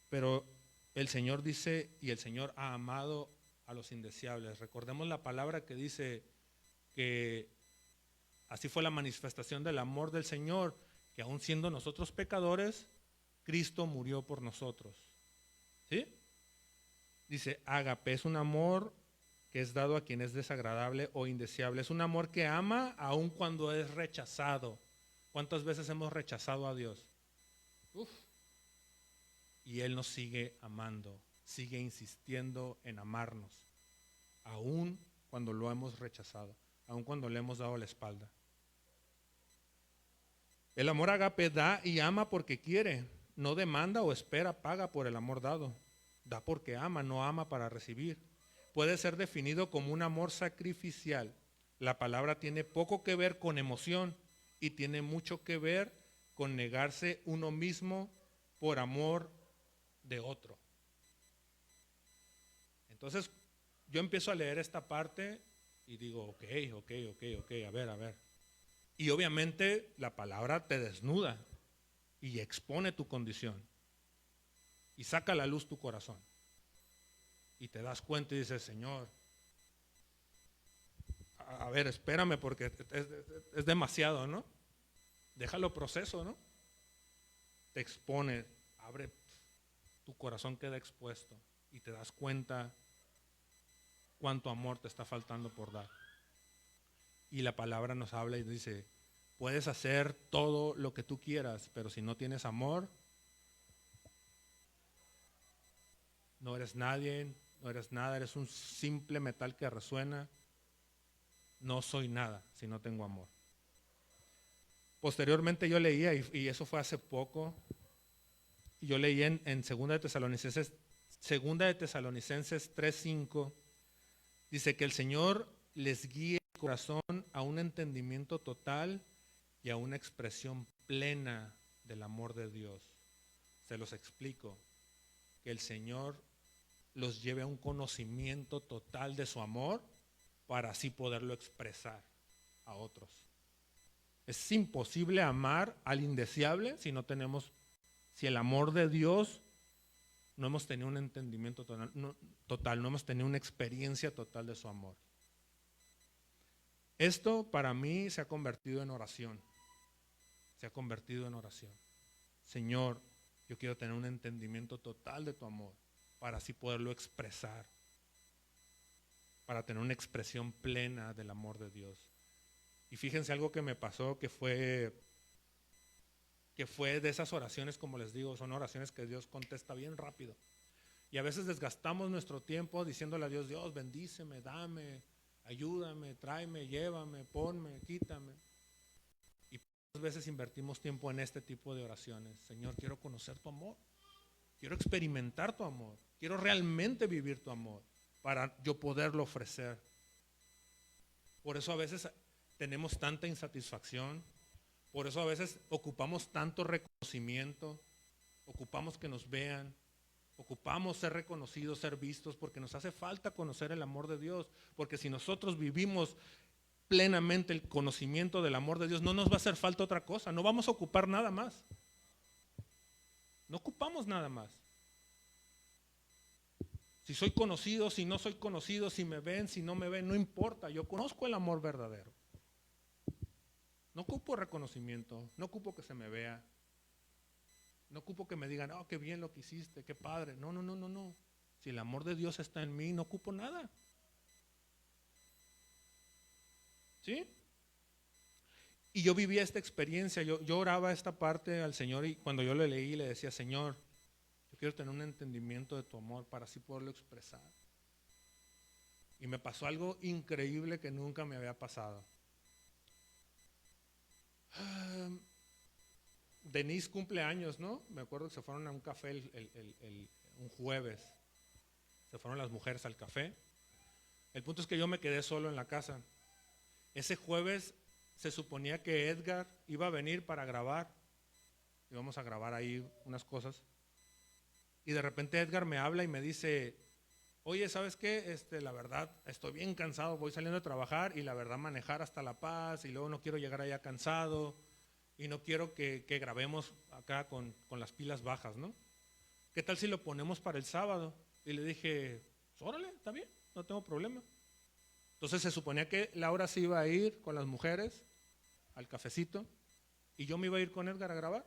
S2: Pero el Señor dice, y el Señor ha amado a los indeseables. Recordemos la palabra que dice que así fue la manifestación del amor del Señor, que aun siendo nosotros pecadores, Cristo murió por nosotros. ¿Sí? Dice, ágape, es un amor que es dado a quien es desagradable o indeseable. Es un amor que ama aun cuando es rechazado. ¿Cuántas veces hemos rechazado a Dios? Y Él nos sigue amando, sigue insistiendo en amarnos, aun cuando lo hemos rechazado, aun cuando le hemos dado la espalda. El amor ágape da y ama porque quiere, no demanda o espera paga por el amor dado. Da porque ama, no ama para recibir. Puede ser definido como un amor sacrificial. La palabra tiene poco que ver con emoción y tiene mucho que ver con negarse uno mismo por amor de otro. Entonces, yo empiezo a leer esta parte y digo, ok, a ver. Y obviamente la palabra te desnuda y expone tu condición y saca a la luz tu corazón. Y te das cuenta y dices, Señor, a ver, espérame porque es demasiado, ¿no? Déjalo proceso, ¿no? Te expone, abre, tu corazón queda expuesto y te das cuenta cuánto amor te está faltando por dar. Y la palabra nos habla y dice, puedes hacer todo lo que tú quieras, pero si no tienes amor, no eres nadie, no eres nada, eres un simple metal que resuena. No soy nada si no tengo amor. Posteriormente yo leía, y eso fue hace poco, yo leí en Segunda de Tesalonicenses 3:5, dice que el Señor les guíe el corazón a un entendimiento total y a una expresión plena del amor de Dios. Se los explico, que el Señor los lleve a un conocimiento total de su amor para así poderlo expresar a otros. Es imposible amar al indeseable si el amor de Dios no hemos tenido un entendimiento total, no hemos tenido una experiencia total de su amor. Esto para mí se ha convertido en oración. Se ha convertido en oración. Señor, yo quiero tener un entendimiento total de tu amor para así poderlo expresar, para tener una expresión plena del amor de Dios. Y fíjense algo que me pasó que fue de esas oraciones, como les digo, son oraciones que Dios contesta bien rápido. Y a veces desgastamos nuestro tiempo diciéndole a Dios, Dios, bendíceme, dame, ayúdame, tráeme, llévame, ponme, quítame. Y muchas veces invertimos tiempo en este tipo de oraciones. Señor, quiero conocer tu amor, quiero experimentar tu amor, quiero realmente vivir tu amor para yo poderlo ofrecer. Por eso a veces tenemos tanta insatisfacción, por eso a veces ocupamos tanto reconocimiento, ocupamos que nos vean, ocupamos ser reconocidos, ser vistos, porque nos hace falta conocer el amor de Dios, porque si nosotros vivimos plenamente el conocimiento del amor de Dios, no nos va a hacer falta otra cosa, no vamos a ocupar nada más. No ocupamos nada más. Si soy conocido, si no soy conocido, si me ven, si no me ven, no importa, yo conozco el amor verdadero. No ocupo reconocimiento, no ocupo que se me vea, no ocupo que me digan, oh, qué bien lo que hiciste, qué padre. No. Si el amor de Dios está en mí, no ocupo nada. ¿Sí? Y yo vivía esta experiencia, yo oraba esta parte al Señor y cuando yo le leí le decía, Señor, yo quiero tener un entendimiento de tu amor para así poderlo expresar. Y me pasó algo increíble que nunca me había pasado. Denise cumple años, ¿no? Me acuerdo que se fueron a un café un jueves. Se fueron las mujeres al café. El punto es que yo me quedé solo en la casa. Ese jueves se suponía que Edgar iba a venir para grabar. Íbamos a grabar ahí unas cosas. Y de repente Edgar me habla y me dice, oye, ¿sabes qué? La verdad, estoy bien cansado, voy saliendo de trabajar y la verdad manejar hasta La Paz y luego no quiero llegar allá cansado y no quiero que grabemos acá con las pilas bajas, ¿no? ¿Qué tal si lo ponemos para el sábado? Y le dije, órale, está bien, no tengo problema. Entonces se suponía que Laura se iba a ir con las mujeres al cafecito y yo me iba a ir con Edgar a grabar.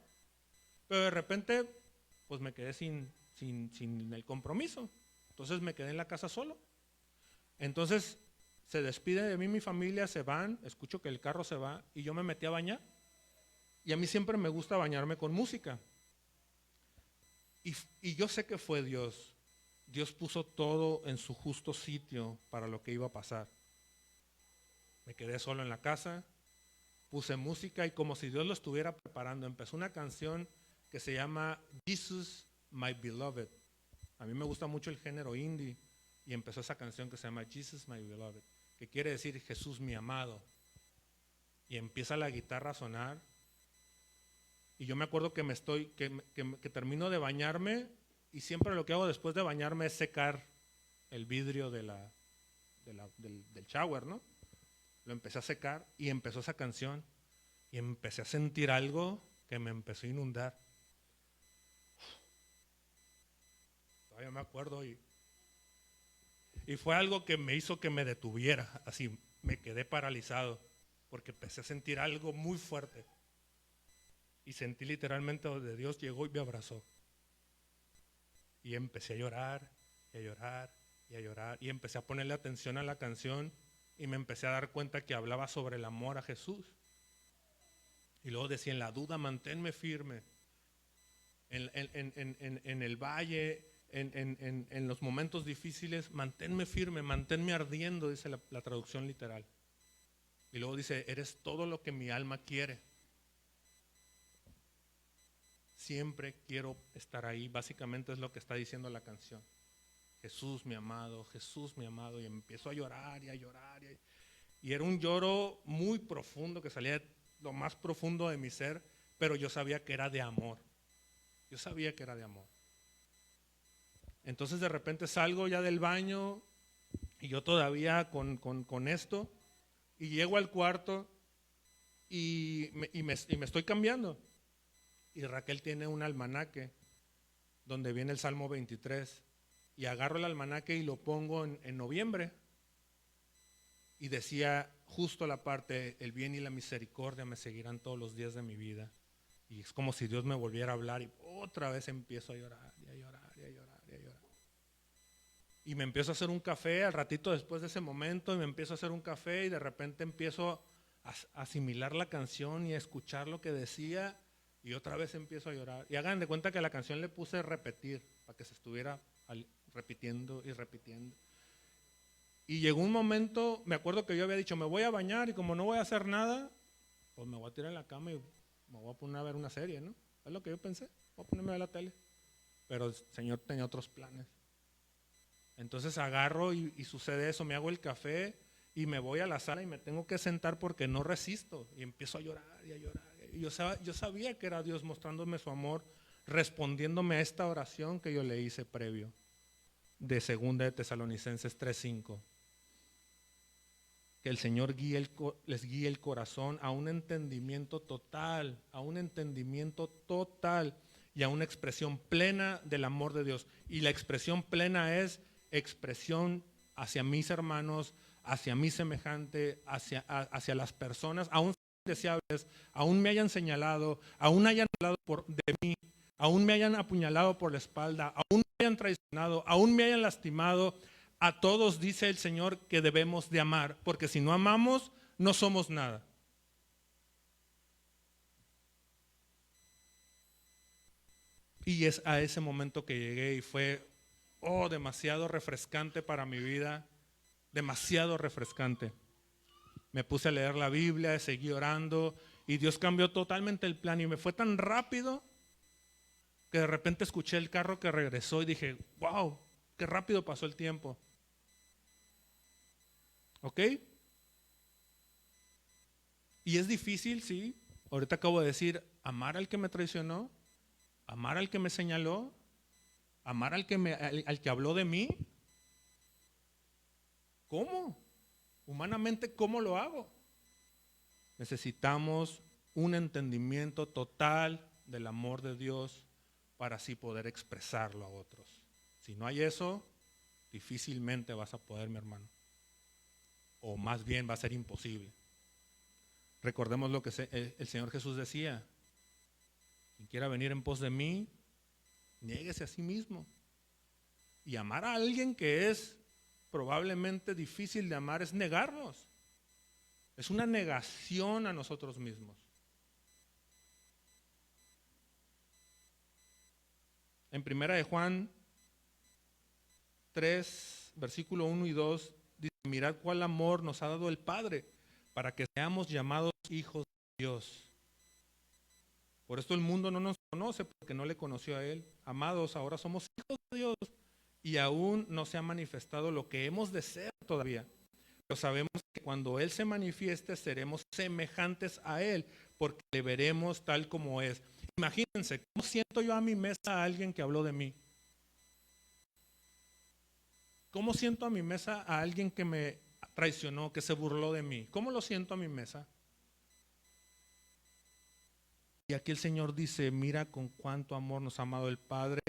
S2: Pero de repente, pues me quedé sin el compromiso. Entonces me quedé en la casa solo. Entonces se despide de mí mi familia, se van, escucho que el carro se va y yo me metí a bañar. Y a mí siempre me gusta bañarme con música. Y yo sé que fue Dios. Dios puso todo en su justo sitio para lo que iba a pasar. Me quedé solo en la casa, puse música y como si Dios lo estuviera preparando, empezó una canción que se llama Jesus, My Beloved. A mí me gusta mucho el género indie y empezó esa canción que se llama Jesus, My Beloved, que quiere decir Jesús, mi amado. Y empieza la guitarra a sonar y yo me acuerdo que que termino de bañarme y siempre lo que hago después de bañarme es secar el vidrio del shower, ¿no? Lo empecé a secar y empezó esa canción y empecé a sentir algo que me empezó a inundar. Todavía me acuerdo y fue algo que me hizo que me detuviera, así me quedé paralizado porque empecé a sentir algo muy fuerte y sentí literalmente donde Dios llegó y me abrazó y empecé a llorar y a llorar y a llorar y empecé a ponerle atención a la canción y me empecé a dar cuenta que hablaba sobre el amor a Jesús y luego decía, en la duda manténme firme, en el valle, en los momentos difíciles, manténme firme, manténme ardiendo, dice la traducción literal. Y luego dice, eres todo lo que mi alma quiere. siempre quiero estar ahí. Básicamente es lo que está diciendo la canción. Jesús mi amado, y empiezo a llorar y a llorar. Y era un lloro muy profundo que salía de lo más profundo de mi ser, pero yo sabía que era de amor. Yo sabía que era de amor. Entonces de repente salgo ya del baño y yo todavía con esto, y llego al cuarto y me estoy cambiando. Y Raquel tiene un almanaque donde viene el Salmo 23 y agarro el almanaque y lo pongo en noviembre. Y decía justo la parte, el bien y la misericordia me seguirán todos los días de mi vida. Y es como si Dios me volviera a hablar y otra vez empiezo a llorar y a llorar y a llorar y a llorar. Y me empiezo a hacer un café al ratito después de ese momento, y me empiezo a hacer un café y de repente empiezo a asimilar la canción y a escuchar lo que decía, y otra vez empiezo a llorar. Y hagan de cuenta que la canción le puse repetir para que se estuviera repitiendo y repitiendo. Y llegó un momento, me acuerdo que yo había dicho, me voy a bañar y como no voy a hacer nada, pues me voy a tirar en la cama y me voy a poner a ver una serie, ¿no? Es lo que yo pensé, voy a ponerme a ver la tele. Pero el Señor tenía otros planes. Entonces agarro y sucede eso, me hago el café y me voy a la sala y me tengo que sentar porque no resisto. Y empiezo a llorar y a llorar. Y yo sabía que era Dios mostrándome su amor, respondiéndome a esta oración que yo le hice previo, de 2 de Tesalonicenses 3:5. Que el Señor les guíe el corazón a un entendimiento total, y a una expresión plena del amor de Dios. Y la expresión plena es expresión hacia mis hermanos, hacia mi semejante, hacia las personas, aún deseables, aún me hayan señalado, aún hayan hablado de mí, aún me hayan apuñalado por la espalda, aún me hayan traicionado, aún me hayan lastimado. A todos dice el Señor que debemos de amar, porque si no amamos, no somos nada. Y es a ese momento que llegué y fue, demasiado refrescante para mi vida, demasiado refrescante. Me puse a leer la Biblia, seguí orando y Dios cambió totalmente el plan y me fue tan rápido que de repente escuché el carro que regresó y dije, wow, qué rápido pasó el tiempo. ¿Ok? Y es difícil, sí. Ahorita acabo de decir, amar al que me traicionó, amar al que me señaló, amar al que habló de mí. ¿Cómo? Humanamente, ¿cómo lo hago? Necesitamos un entendimiento total del amor de Dios para así poder expresarlo a otros. Si no hay eso, difícilmente vas a poder, mi hermano. O más bien va a ser imposible. Recordemos lo que el Señor Jesús decía: quien quiera venir en pos de mí, niéguese a sí mismo. Y amar a alguien que es probablemente difícil de amar es negarnos. Es una negación a nosotros mismos. En 1 de Juan 3, versículo 1 y 2, dice: mirad cuál amor nos ha dado el Padre para que seamos llamados hijos de Dios. Por esto el mundo no nos conoce, porque no le conoció a Él. Amados, ahora somos hijos de Dios y aún no se ha manifestado lo que hemos de ser todavía. Pero sabemos que cuando Él se manifieste seremos semejantes a Él, porque le veremos tal como es. Imagínense, ¿cómo siento yo a mi mesa a alguien que habló de mí? ¿Cómo siento a mi mesa a alguien que me traicionó, que se burló de mí? ¿Cómo lo siento a mi mesa? Y aquí el Señor dice: mira con cuánto amor nos ha amado el Padre.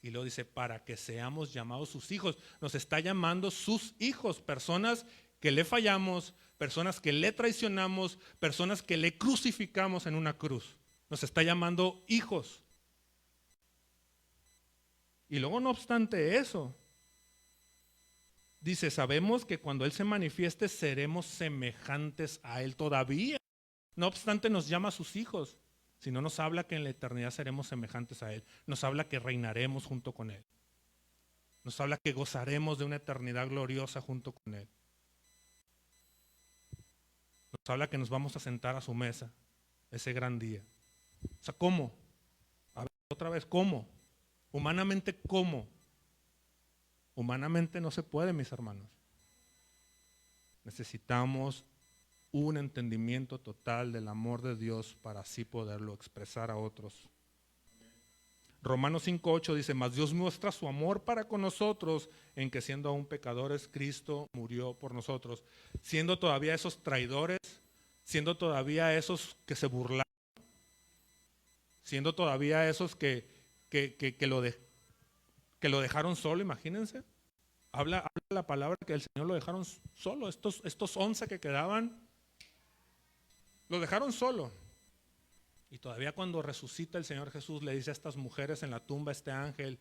S2: Y luego dice: para que seamos llamados sus hijos. Nos está llamando sus hijos, personas que le fallamos, personas que le traicionamos, personas que le crucificamos en una cruz. Nos está llamando hijos. Y luego, no obstante eso, dice: sabemos que cuando Él se manifieste seremos semejantes a Él todavía. No obstante, nos llama a sus hijos. Si no, nos habla que en la eternidad seremos semejantes a Él. Nos habla que reinaremos junto con Él. Nos habla que gozaremos de una eternidad gloriosa junto con Él. Nos habla que nos vamos a sentar a su mesa ese gran día. O sea, ¿cómo? A ver, otra vez, ¿cómo? Humanamente, ¿cómo? Humanamente no se puede, mis hermanos. Necesitamos un entendimiento total del amor de Dios para así poderlo expresar a otros. Romanos 5:8 dice, mas Dios muestra su amor para con nosotros en que siendo aún pecadores, Cristo murió por nosotros. Siendo todavía esos traidores, siendo todavía esos que se burlaron, siendo todavía esos que lo dejaron solo, imagínense. Habla la palabra que el Señor lo dejaron solo. Estos 11 que quedaban, lo dejaron solo. Y todavía cuando resucita el Señor Jesús le dice a estas mujeres en la tumba, este ángel,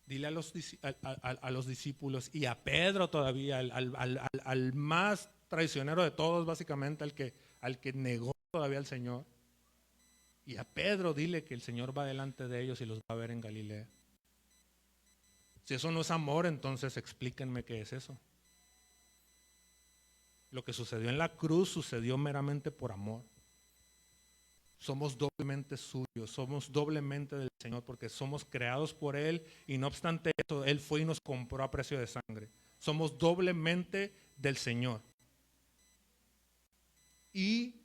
S2: dile a los discípulos y a Pedro todavía, al más traicionero de todos, básicamente, al que negó todavía al Señor. Y a Pedro dile que el Señor va delante de ellos y los va a ver en Galilea. Si eso no es amor, entonces explíquenme qué es eso. Lo que sucedió en la cruz sucedió meramente por amor. Somos doblemente suyos, somos doblemente del Señor porque somos creados por Él y no obstante eso, Él fue y nos compró a precio de sangre. Somos doblemente del Señor. Y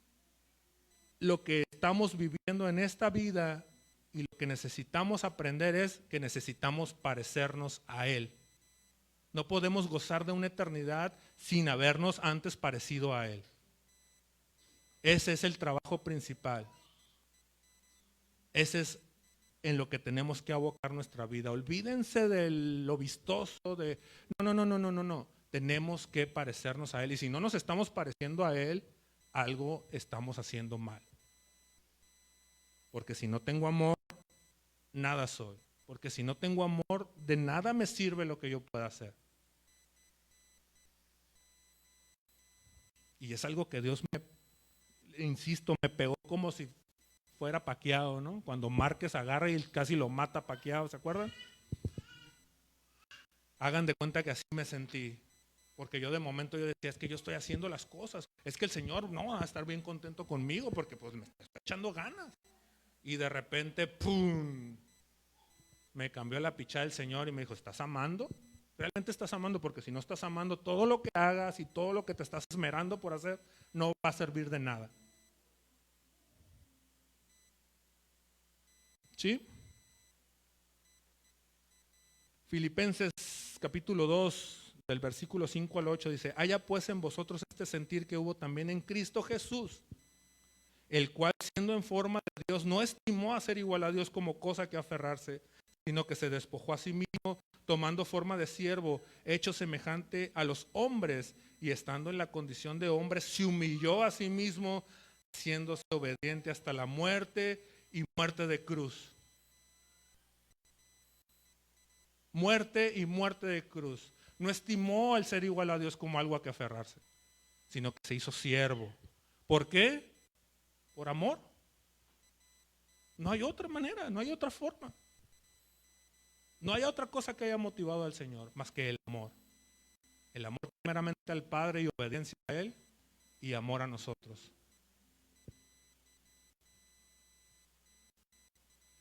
S2: lo que estamos viviendo en esta vida y lo que necesitamos aprender es que necesitamos parecernos a Él. No podemos gozar de una eternidad sin habernos antes parecido a Él. Ese es el trabajo principal. Ese es en lo que tenemos que abocar nuestra vida. Olvídense de lo vistoso, de no. Tenemos que parecernos a Él. Y si no nos estamos pareciendo a Él, algo estamos haciendo mal. Porque si no tengo amor, nada soy. Porque si no tengo amor, de nada me sirve lo que yo pueda hacer. Y es algo que Dios me pegó como si fuera Pacquiao, ¿no? Cuando Márquez agarra y casi lo mata a Pacquiao, ¿se acuerdan? Hagan de cuenta que así me sentí. Porque yo de momento yo decía, es que yo estoy haciendo las cosas. Es que el Señor no va a estar bien contento conmigo porque pues me está echando ganas. Y de repente, ¡pum! Me cambió la pichada del Señor y me dijo, ¿estás amando? ¿Realmente estás amando? Porque si no estás amando, todo lo que hagas y todo lo que te estás esmerando por hacer no va a servir de nada. ¿Sí? Filipenses capítulo 2, del versículo 5 al 8 dice, haya pues en vosotros este sentir que hubo también en Cristo Jesús, el cual siendo en forma de Dios no estimó a ser igual a Dios como cosa que aferrarse, sino que se despojó a sí mismo, tomando forma de siervo, hecho semejante a los hombres, y estando en la condición de hombre, se humilló a sí mismo, haciéndose obediente hasta la muerte y muerte de cruz. Muerte y muerte de cruz. No estimó el ser igual a Dios como algo a que aferrarse, sino que se hizo siervo. ¿Por qué? Por amor. No hay otra manera, no hay otra forma. No hay otra cosa que haya motivado al Señor más que el amor. El amor primeramente al Padre y obediencia a Él y amor a nosotros.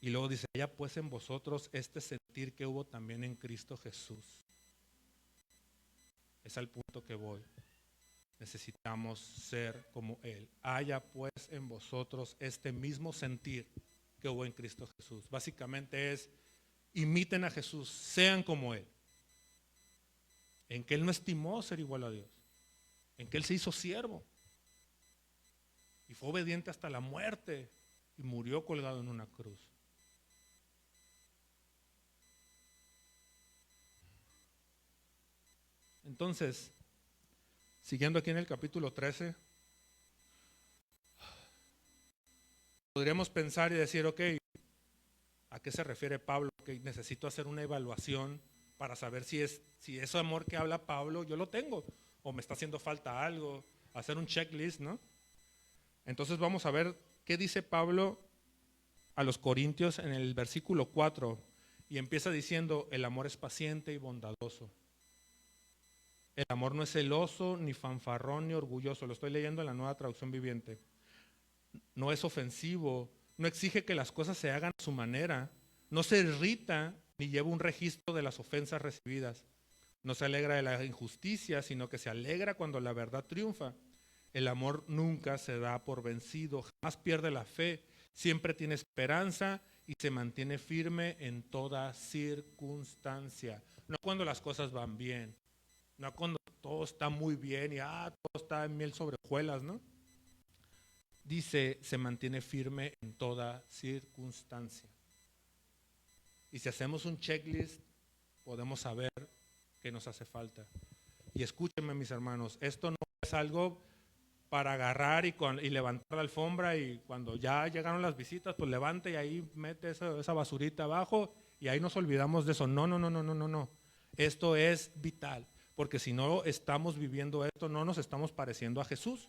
S2: Y luego dice, haya pues en vosotros este sentir que hubo también en Cristo Jesús. Es al punto que voy. Necesitamos ser como Él. Haya pues en vosotros este mismo sentir que hubo en Cristo Jesús. Básicamente es, imiten a Jesús, sean como Él. En que Él no estimó ser igual a Dios. En que Él se hizo siervo. Y fue obediente hasta la muerte. Y murió colgado en una cruz. Entonces, siguiendo aquí en el capítulo 13, podríamos pensar y decir, ok, ¿a qué se refiere Pablo? Que necesito hacer una evaluación para saber si ese amor que habla Pablo yo lo tengo o me está haciendo falta algo, hacer un checklist, ¿no? Entonces vamos a ver qué dice Pablo a los Corintios en el versículo 4 y empieza diciendo, el amor es paciente y bondadoso. El amor no es celoso, ni fanfarrón, ni orgulloso. Lo estoy leyendo en la Nueva Traducción Viviente. No es ofensivo, no exige que las cosas se hagan a su manera, No se irrita ni lleva un registro de las ofensas recibidas. No se alegra de la injusticia, sino que se alegra cuando la verdad triunfa. El amor nunca se da por vencido, jamás pierde la fe, siempre tiene esperanza y se mantiene firme en toda circunstancia. No cuando las cosas van bien, no cuando todo está muy bien y todo está en miel sobre hojuelas, ¿no? Dice, se mantiene firme en toda circunstancia. Y si hacemos un checklist, podemos saber qué nos hace falta. Y escúchenme, mis hermanos, esto no es algo para agarrar y levantar la alfombra y cuando ya llegaron las visitas, pues levante y ahí mete esa basurita abajo y ahí nos olvidamos de eso. No, no, no, no, no, no, no. Esto es vital, porque si no estamos viviendo esto, no nos estamos pareciendo a Jesús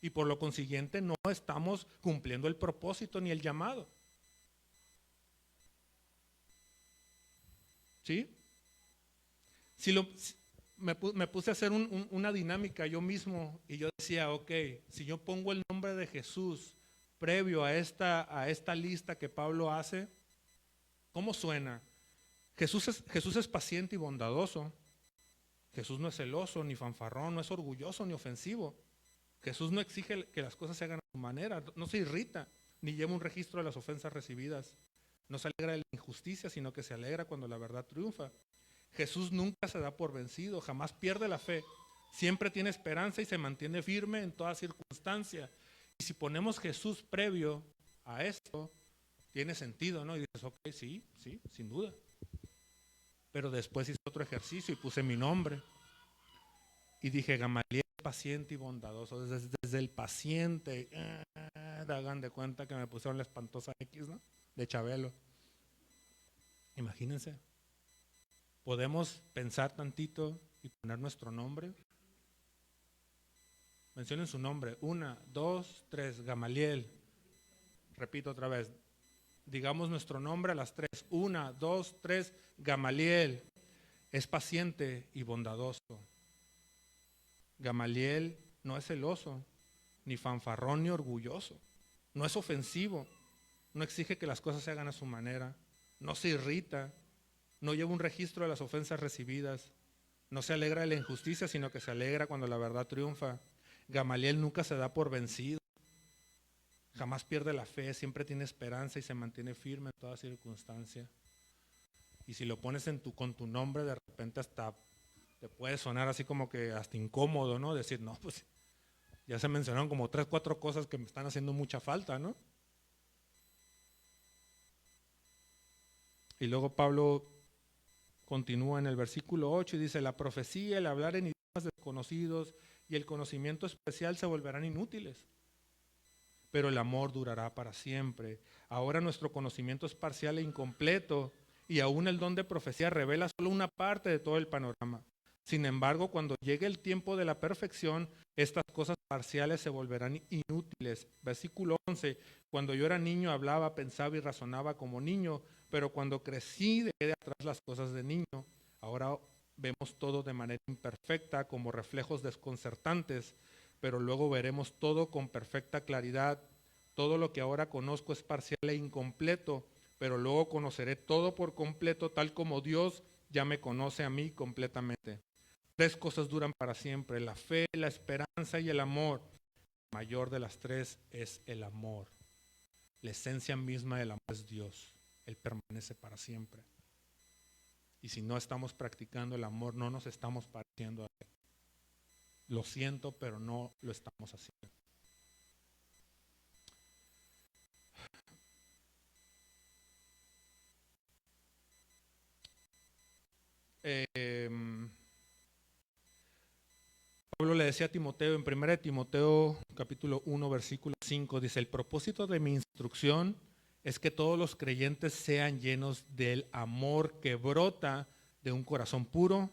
S2: y por lo consiguiente no estamos cumpliendo el propósito ni el llamado. ¿Sí? Me puse a hacer una dinámica yo mismo y yo decía, ok, si yo pongo el nombre de Jesús previo a esta lista que Pablo hace, ¿cómo suena? Jesús es paciente y bondadoso. Jesús no es celoso, ni fanfarrón, no es orgulloso, ni ofensivo. Jesús no exige que las cosas se hagan a su manera, no se irrita, ni lleva un registro de las ofensas recibidas. No se alegra de la injusticia, sino que se alegra cuando la verdad triunfa. Jesús nunca se da por vencido, jamás pierde la fe, siempre tiene esperanza y se mantiene firme en toda circunstancia. Y si ponemos Jesús previo a esto, tiene sentido, ¿no? Y dices, ok, sí, sin duda. Pero después hice otro ejercicio y puse mi nombre. Y dije, Gamaliel paciente y bondadoso. Desde el paciente, hagan de cuenta que me pusieron la espantosa X, ¿no? De Chabelo. Imagínense. ¿Podemos pensar tantito y poner nuestro nombre? Mencionen su nombre. 1, 2, 3. Gamaliel. Repito otra vez. Digamos nuestro nombre a las 3. 1, 2, 3. Gamaliel. Es paciente y bondadoso. Gamaliel no es celoso, ni fanfarrón, ni orgulloso. No es ofensivo. No exige que las cosas se hagan a su manera. No se irrita. No lleva un registro de las ofensas recibidas. No se alegra de la injusticia, sino que se alegra cuando la verdad triunfa. Gamaliel nunca se da por vencido. Jamás pierde la fe, siempre tiene esperanza y se mantiene firme en toda circunstancia. Y si lo pones con tu nombre, de repente hasta te puede sonar así como que hasta incómodo, ¿no? Decir, no, pues ya se mencionaron como 3, 4 cosas que me están haciendo mucha falta, ¿no? Y luego Pablo continúa en el versículo 8 y dice, la profecía, el hablar en idiomas desconocidos y el conocimiento especial se volverán inútiles, pero el amor durará para siempre. Ahora nuestro conocimiento es parcial e incompleto y aún el don de profecía revela solo una parte de todo el panorama. Sin embargo, cuando llegue el tiempo de la perfección, estas cosas parciales se volverán inútiles. Versículo 11, cuando yo era niño hablaba, pensaba y razonaba como niño, pero cuando crecí dejé de atrás las cosas de niño. Ahora vemos todo de manera imperfecta, como reflejos desconcertantes, pero luego veremos todo con perfecta claridad. Todo lo que ahora conozco es parcial e incompleto, pero luego conoceré todo por completo, tal como Dios ya me conoce a mí completamente. 3 cosas duran para siempre: la fe, la esperanza y el amor. La mayor de las 3 es el amor. La esencia misma del amor es Dios. Él permanece para siempre. Y si no estamos practicando el amor, no nos estamos pareciendo a Él. Lo siento, pero no lo estamos haciendo. Pablo le decía a Timoteo en 1 Timoteo capítulo 1 versículo 5, dice, el propósito de mi instrucción es que todos los creyentes sean llenos del amor que brota de un corazón puro,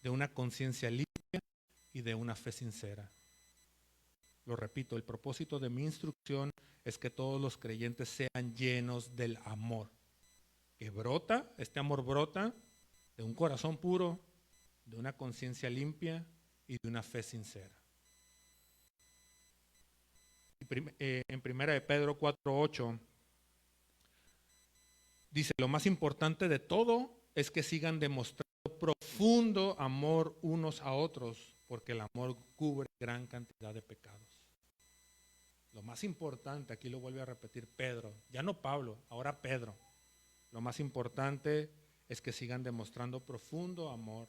S2: de una conciencia limpia y de una fe sincera. Lo repito, el propósito de mi instrucción es que todos los creyentes sean llenos del amor que brota, este amor brota de un corazón puro, de una conciencia limpia y de una fe sincera. En 1 de Pedro 4:8 Dice, lo más importante de todo es que sigan demostrando profundo amor unos a otros, porque el amor cubre gran cantidad de pecados. Lo más importante, aquí lo vuelve a repetir Pedro, ya no Pablo, ahora Pedro. Lo más importante es que sigan demostrando profundo amor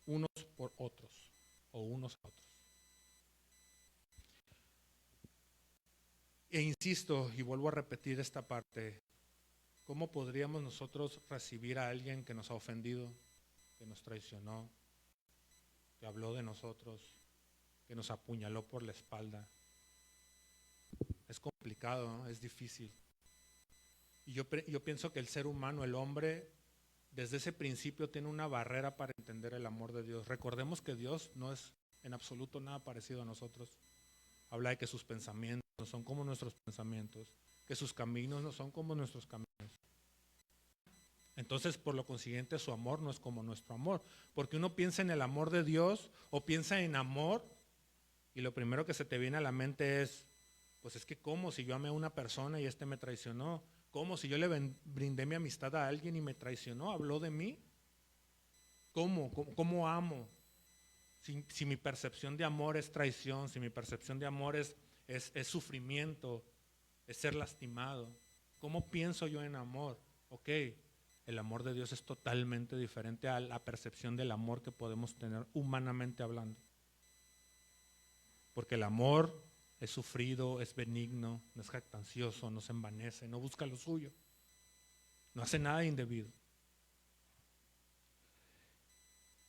S2: unos por otros o unos a otros. E insisto y vuelvo a repetir esta parte, ¿cómo podríamos nosotros recibir a alguien que nos ha ofendido, que nos traicionó, que habló de nosotros, que nos apuñaló por la espalda? Es complicado, ¿no? Es difícil. Y yo pienso que el ser humano, el hombre, desde ese principio tiene una barrera para entender el amor de Dios. Recordemos que Dios no es en absoluto nada parecido a nosotros. Habla de que sus pensamientos no son como nuestros pensamientos, que sus caminos no son como nuestros caminos. Entonces, por lo consiguiente, su amor no es como nuestro amor. Porque uno piensa en el amor de Dios o piensa en amor y lo primero que se te viene a la mente es, pues es que ¿cómo si yo amé a una persona y me traicionó? ¿Cómo si yo le brindé mi amistad a alguien y me traicionó? ¿Habló de mí? ¿Cómo amo? Si mi percepción de amor es traición, si mi percepción de amor es sufrimiento, es ser lastimado, ¿cómo pienso yo en amor? Ok, el amor de Dios es totalmente diferente a la percepción del amor que podemos tener humanamente hablando. Porque el amor es sufrido, es benigno, no es jactancioso, no se envanece, no busca lo suyo, no hace nada indebido.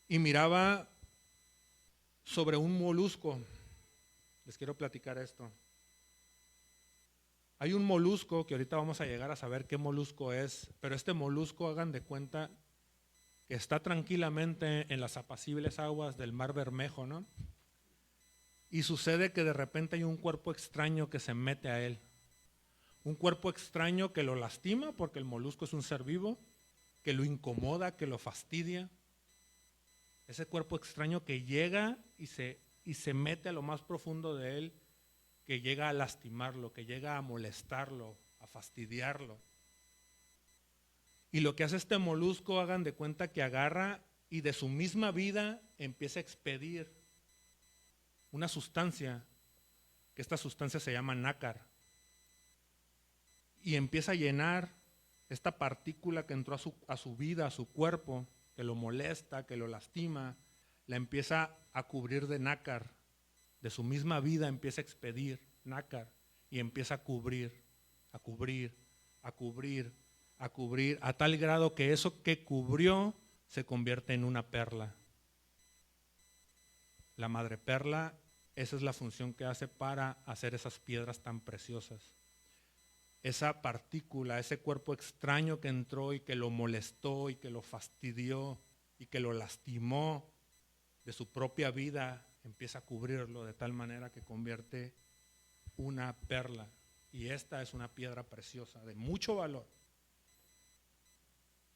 S2: Y miraba sobre un molusco. Les quiero platicar esto. Hay un molusco que ahorita vamos a llegar a saber qué molusco es, pero este molusco, hagan de cuenta que está tranquilamente en las apacibles aguas del Mar Bermejo, ¿no? Y sucede que de repente hay un cuerpo extraño que se mete a él. Un cuerpo extraño que lo lastima, porque el molusco es un ser vivo, que lo incomoda, que lo fastidia. Ese cuerpo extraño que llega y se mete a lo más profundo de él, que llega a lastimarlo, que llega a molestarlo, a fastidiarlo. Y lo que hace este molusco, hagan de cuenta que agarra y de su misma vida empieza a expedir una sustancia, que esta sustancia se llama nácar, y empieza a llenar esta partícula que entró a su vida, a su cuerpo, que lo molesta, que lo lastima, la empieza a cubrir de nácar. De su misma vida empieza a expedir nácar y empieza a cubrir, a cubrir, a cubrir, a cubrir, a tal grado que eso que cubrió se convierte en una perla. La madreperla, esa es la función que hace para hacer esas piedras tan preciosas. Esa partícula, ese cuerpo extraño que entró y que lo molestó y que lo fastidió y que lo lastimó de su propia vida, empieza a cubrirlo de tal manera que convierte una perla. Y esta es una piedra preciosa, de mucho valor.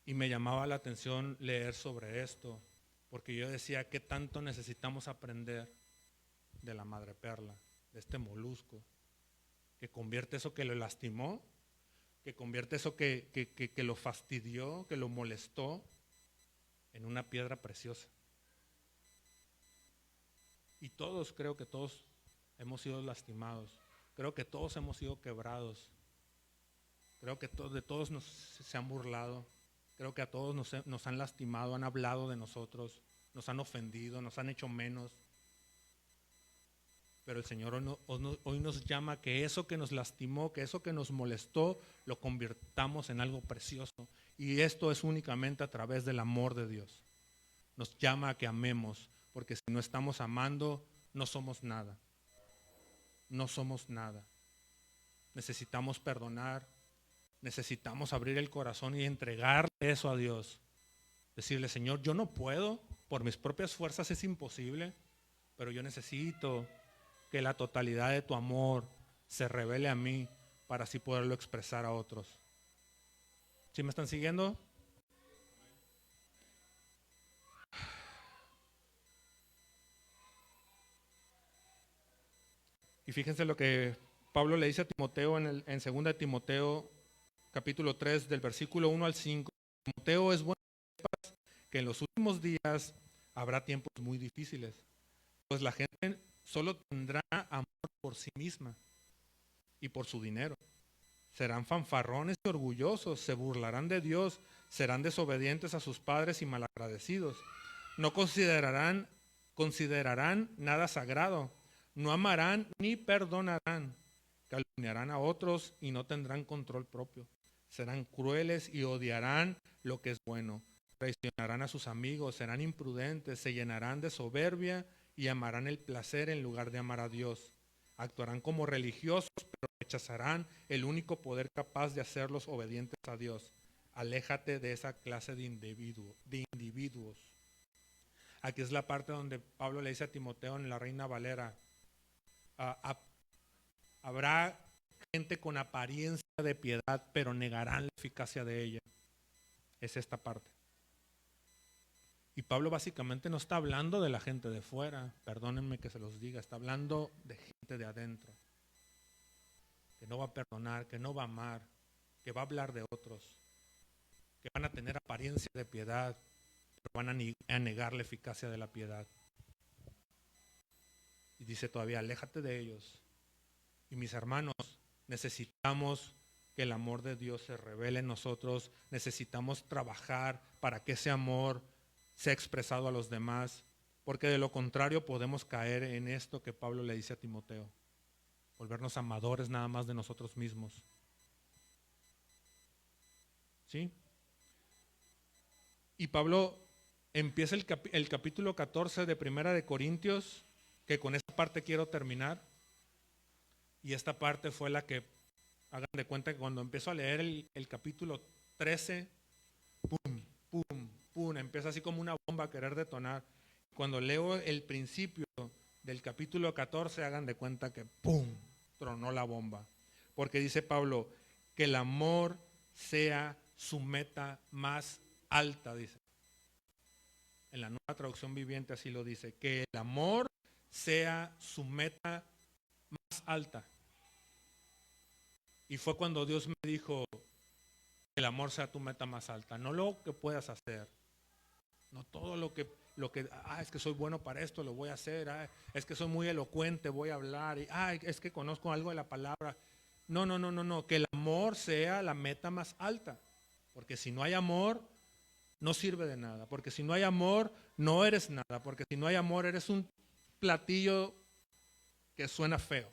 S2: Y me llamaba la atención leer sobre esto, porque yo decía, ¿qué tanto necesitamos aprender de la madreperla, de este molusco? Que convierte eso que lo lastimó, que convierte eso que lo fastidió, que lo molestó, en una piedra preciosa. Y todos, creo que todos hemos sido lastimados, creo que todos hemos sido quebrados, creo que de todos se han burlado, creo que a todos nos han lastimado, han hablado de nosotros, nos han ofendido, nos han hecho menos. Pero el Señor hoy nos llama a que eso que nos lastimó, que eso que nos molestó, lo convirtamos en algo precioso. Y esto es únicamente a través del amor de Dios. Nos llama a que amemos, porque si no estamos amando, no somos nada. No somos nada. Necesitamos perdonar, necesitamos abrir el corazón y entregarle eso a Dios. Decirle, Señor, yo no puedo, por mis propias fuerzas es imposible, pero yo necesito que la totalidad de tu amor se revele a mí para así poderlo expresar a otros. ¿Sí me están siguiendo? Y fíjense lo que Pablo le dice a Timoteo en 2 Timoteo capítulo 3, del versículo 1 al 5. Timoteo, es bueno que en los últimos días habrá tiempos muy difíciles, pues la gente solo tendrá amor por sí misma y por su dinero. Serán fanfarrones y orgullosos, se burlarán de Dios, serán desobedientes a sus padres y malagradecidos. No considerarán nada sagrado, no amarán ni perdonarán, calumniarán a otros y no tendrán control propio. Serán crueles y odiarán lo que es bueno. Traicionarán a sus amigos, serán imprudentes, se llenarán de soberbia y amarán el placer en lugar de amar a Dios. Actuarán como religiosos, pero rechazarán el único poder capaz de hacerlos obedientes a Dios. Aléjate de esa clase de individuos. Aquí es la parte donde Pablo le dice a Timoteo en la Reina Valera, habrá gente con apariencia de piedad, pero negarán la eficacia de ella. Es esta parte. Y Pablo básicamente no está hablando de la gente de fuera, perdónenme que se los diga, está hablando de gente de adentro, que no va a perdonar, que no va a amar, que va a hablar de otros, que van a tener apariencia de piedad, pero van a negar la eficacia de la piedad. Y dice todavía, aléjate de ellos. Y mis hermanos, necesitamos que el amor de Dios se revele en nosotros, necesitamos trabajar para que ese amor sea expresado a los demás, porque de lo contrario podemos caer en esto que Pablo le dice a Timoteo, volvernos amadores nada más de nosotros mismos. ¿Sí? Y Pablo empieza el capítulo 14 de Primera de Corintios, que con esta parte quiero terminar, y esta parte fue la que, hagan de cuenta que cuando empiezo a leer el capítulo 13, pum, pum, pum, empieza así como una bomba a querer detonar. Cuando leo el principio del capítulo 14, hagan de cuenta que pum, tronó la bomba. Porque dice Pablo, que el amor sea su meta más alta, dice. En la Nueva Traducción Viviente así lo dice, que el amor sea su meta más alta. Y fue cuando Dios me dijo, que el amor sea tu meta más alta, no lo que puedas hacer, no todo lo que es que soy bueno para esto, lo voy a hacer, es que soy muy elocuente, voy a hablar, y es que conozco algo de la palabra. No, que el amor sea la meta más alta, porque si no hay amor, no sirve de nada, porque si no hay amor, no eres nada, porque si no hay amor, eres un platillo que suena feo.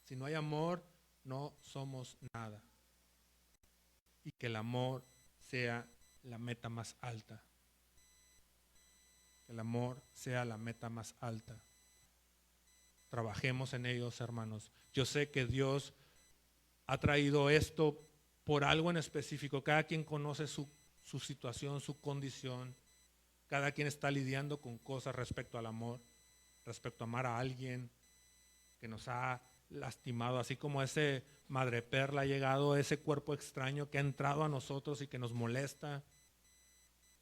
S2: Si no hay amor, no somos nada. Y que el amor sea la meta más alta. Que el amor sea la meta más alta. Trabajemos en ellos, hermanos. Yo sé que Dios ha traído esto por algo en específico. Cada quien conoce su situación, su condición. Cada quien está lidiando con cosas respecto al amor, respecto a amar a alguien que nos ha lastimado, así como ese madreperla ha llegado, ese cuerpo extraño que ha entrado a nosotros y que nos molesta,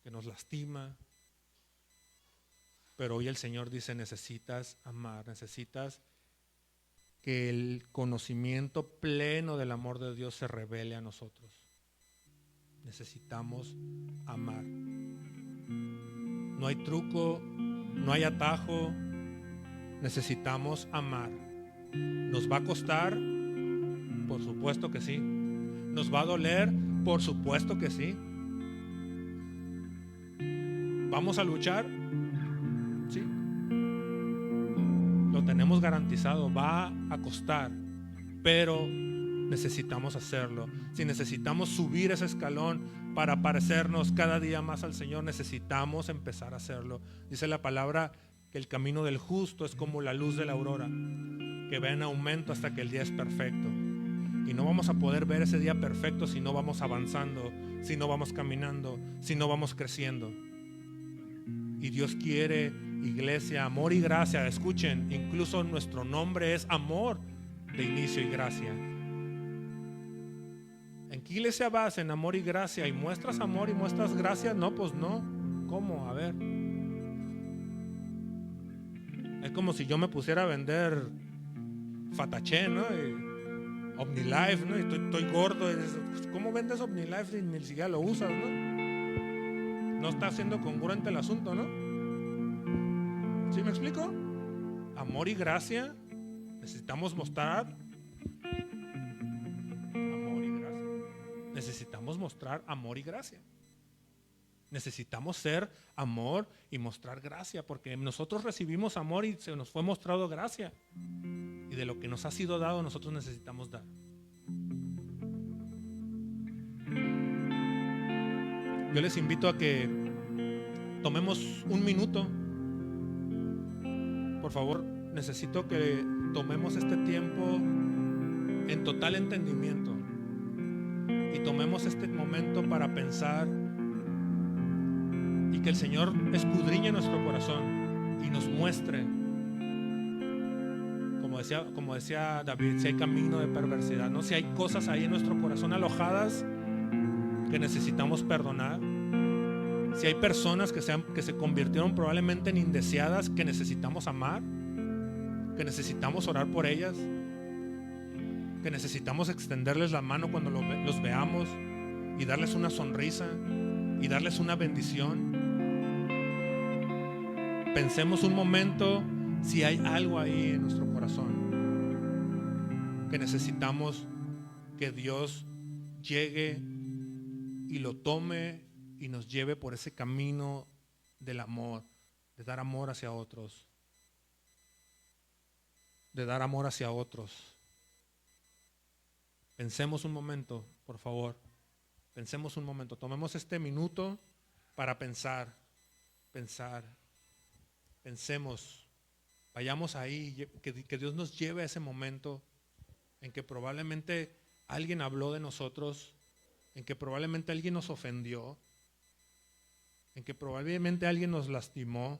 S2: que nos lastima. Pero hoy el Señor dice, necesitas amar, necesitas que el conocimiento pleno del amor de Dios se revele a nosotros. Necesitamos amar. No hay truco, no hay atajo, necesitamos amar. ¿Nos va a costar? Por supuesto que sí. ¿Nos va a doler? Por supuesto que sí. ¿Vamos a luchar? Sí. Lo tenemos garantizado, va a costar, pero necesitamos hacerlo. Si necesitamos subir ese escalón para parecernos cada día más al Señor, necesitamos empezar a hacerlo. Dice la palabra que el camino del justo es como la luz de la aurora, que va en aumento hasta que el día es perfecto. Y no vamos a poder ver ese día perfecto si no vamos avanzando, si no vamos caminando, si no vamos creciendo. Y Dios quiere, iglesia, amor y gracia. Escuchen, incluso nuestro nombre es amor de inicio y gracia. ¿En qué iglesia vas? En amor y gracia. ¿Y muestras amor y muestras gracia? No, pues no. ¿Cómo? A ver. Es como si yo me pusiera a vender fataché, ¿no? OmniLife, ¿no? Y estoy gordo. Y dices, ¿cómo vendes OmniLife si ni siquiera lo usas, no? No está siendo congruente el asunto, ¿no? ¿Sí me explico? Amor y gracia. Necesitamos mostrar amor y gracia. Necesitamos mostrar amor y gracia. Necesitamos ser amor y mostrar gracia, porque nosotros recibimos amor y se nos fue mostrado gracia. Y de lo que nos ha sido dado, nosotros necesitamos dar. Yo les invito a que tomemos un minuto. Por favor, necesito que tomemos este tiempo en total entendimiento y tomemos este momento para pensar y que el Señor escudriñe nuestro corazón y nos muestre, como decía David, si hay camino de perversidad, ¿no? Si hay cosas ahí en nuestro corazón alojadas que necesitamos perdonar, si hay personas que se convirtieron probablemente en indeseadas que necesitamos amar, que necesitamos orar por ellas, que necesitamos extenderles la mano cuando los veamos y darles una sonrisa y darles una bendición. Pensemos un momento si hay algo ahí en nuestro corazón que necesitamos que Dios llegue y lo tome y nos lleve por ese camino del amor, de dar amor hacia otros, de dar amor hacia otros. Pensemos un momento, por favor. Pensemos un momento. Tomemos este minuto para pensar. Pensemos. Vayamos ahí. Que Dios nos lleve a ese momento en que probablemente alguien habló de nosotros, en que probablemente alguien nos ofendió, en que probablemente alguien nos lastimó,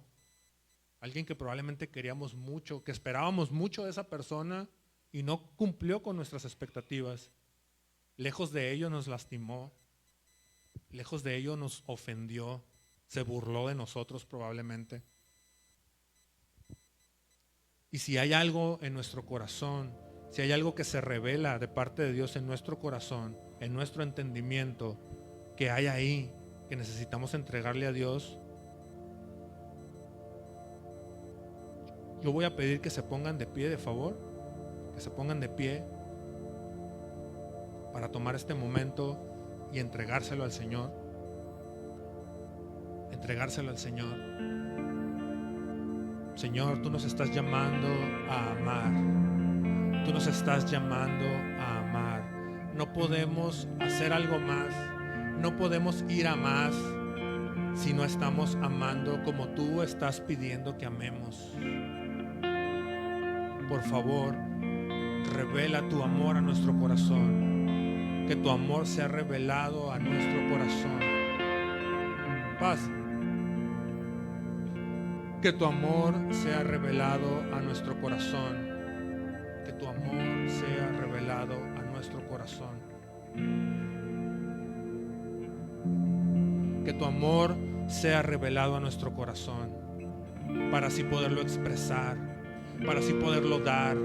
S2: alguien que probablemente queríamos mucho, que esperábamos mucho de esa persona y no cumplió con nuestras expectativas. Lejos de ello nos lastimó, lejos de ello nos ofendió, se burló de nosotros probablemente. Y si hay algo en nuestro corazón, si hay algo que se revela de parte de Dios en nuestro corazón, en nuestro entendimiento, que hay ahí, que necesitamos entregarle a Dios, yo voy a pedir que se pongan de pie, de favor, que se pongan de pie para tomar este momento y entregárselo al Señor. Entregárselo al Señor. Señor, tú nos estás llamando a amar. Tú nos estás llamando a amar. No podemos hacer algo más. No podemos ir a más si no estamos amando como tú estás pidiendo que amemos. Por favor, revela tu amor a nuestro corazón. Que tu amor sea revelado a nuestro corazón. Paz. Que tu amor sea revelado a nuestro corazón. Que tu amor sea revelado a nuestro corazón. Que tu amor sea revelado a nuestro corazón, para así poderlo expresar, para así poderlo dar,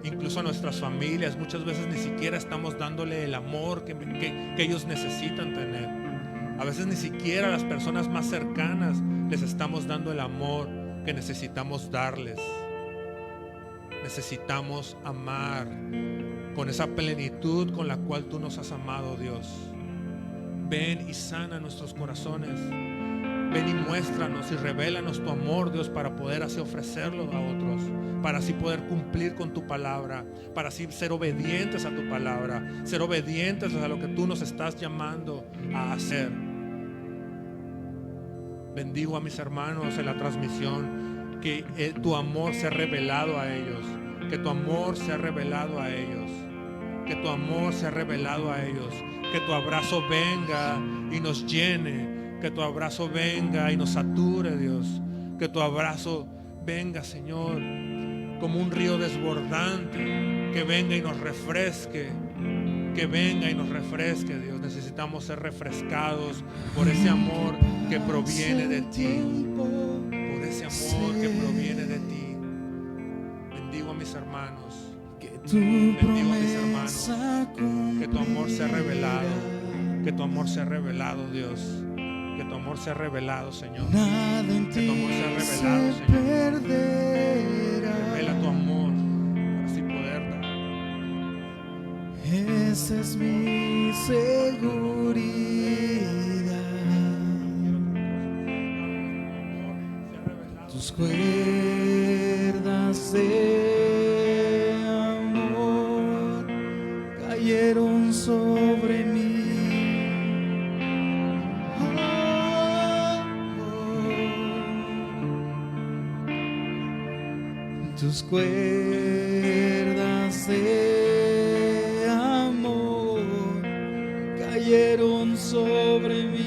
S2: incluso a nuestras familias. Muchas veces ni siquiera estamos dándole el amor que ellos necesitan tener. A veces ni siquiera a las personas más cercanas les estamos dando el amor que necesitamos darles. Necesitamos amar con esa plenitud con la cual tú nos has amado, Dios. Ven y sana nuestros corazones. Ven y muéstranos y revélanos tu amor, Dios, para poder así ofrecerlo a otros, para así poder cumplir con tu palabra, para así ser obedientes a tu palabra, ser obedientes a lo que tú nos estás llamando a hacer. Bendigo a mis hermanos en la transmisión, que tu amor sea revelado a ellos, que tu amor sea revelado a ellos, que tu amor sea revelado a ellos. Que tu abrazo venga y nos llene. Que tu abrazo venga y nos sature, Dios. Que tu abrazo venga, Señor, como un río desbordante. Que venga y nos refresque. Que venga y nos refresque, Dios. Necesitamos ser refrescados por ese amor que proviene de ti. Por ese amor que proviene de ti. Bendigo a mis hermanos.
S3: Tu
S2: Bendigo a mis hermanos.
S3: promesa
S2: Que tu amor sea revelado.
S3: cumplirás.
S2: Que tu amor sea revelado, Dios. Que tu amor sea revelado, Señor.
S3: Nada en
S2: Que
S3: ti
S2: tu amor sea revelado,
S3: se
S2: Señor.
S3: perderá.
S2: Revela tu amor para así poder dar.
S3: Esa es mi seguridad. Tus cuerdas de amor cayeron sobre mí. Tus cuerdas de amor cayeron sobre mí.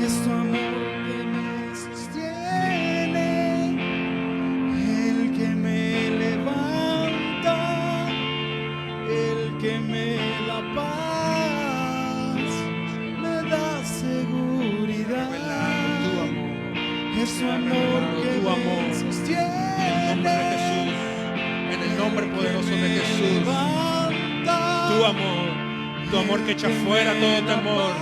S3: Es tu amor que me sostiene, el que me levanta, el que me da paz, me da seguridad.
S2: Tu amor.
S3: Es tu amor que
S2: Tu amor.
S3: me sostiene,
S2: En el nombre poderoso de Jesús.
S3: levanta,
S2: Tu amor que echa fuera todo temor,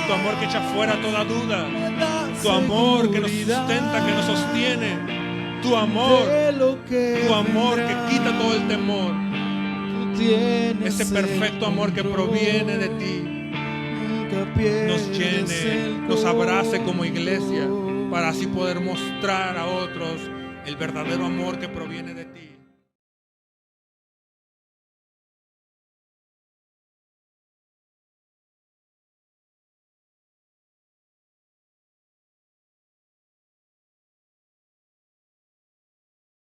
S2: tu amor que echa fuera toda duda,
S3: me da
S2: tu amor que nos
S3: seguridad
S2: sustenta, que nos sostiene, tu amor
S3: de lo que
S2: que
S3: vendrá.
S2: quita todo el temor,
S3: Tú tienes
S2: ese perfecto
S3: el
S2: amor que
S3: control.
S2: proviene de ti,
S3: Nunca
S2: nos
S3: pierdes
S2: llene,
S3: el
S2: nos abrace como iglesia,
S3: control.
S2: para así poder mostrar a otros el verdadero amor que proviene de ti.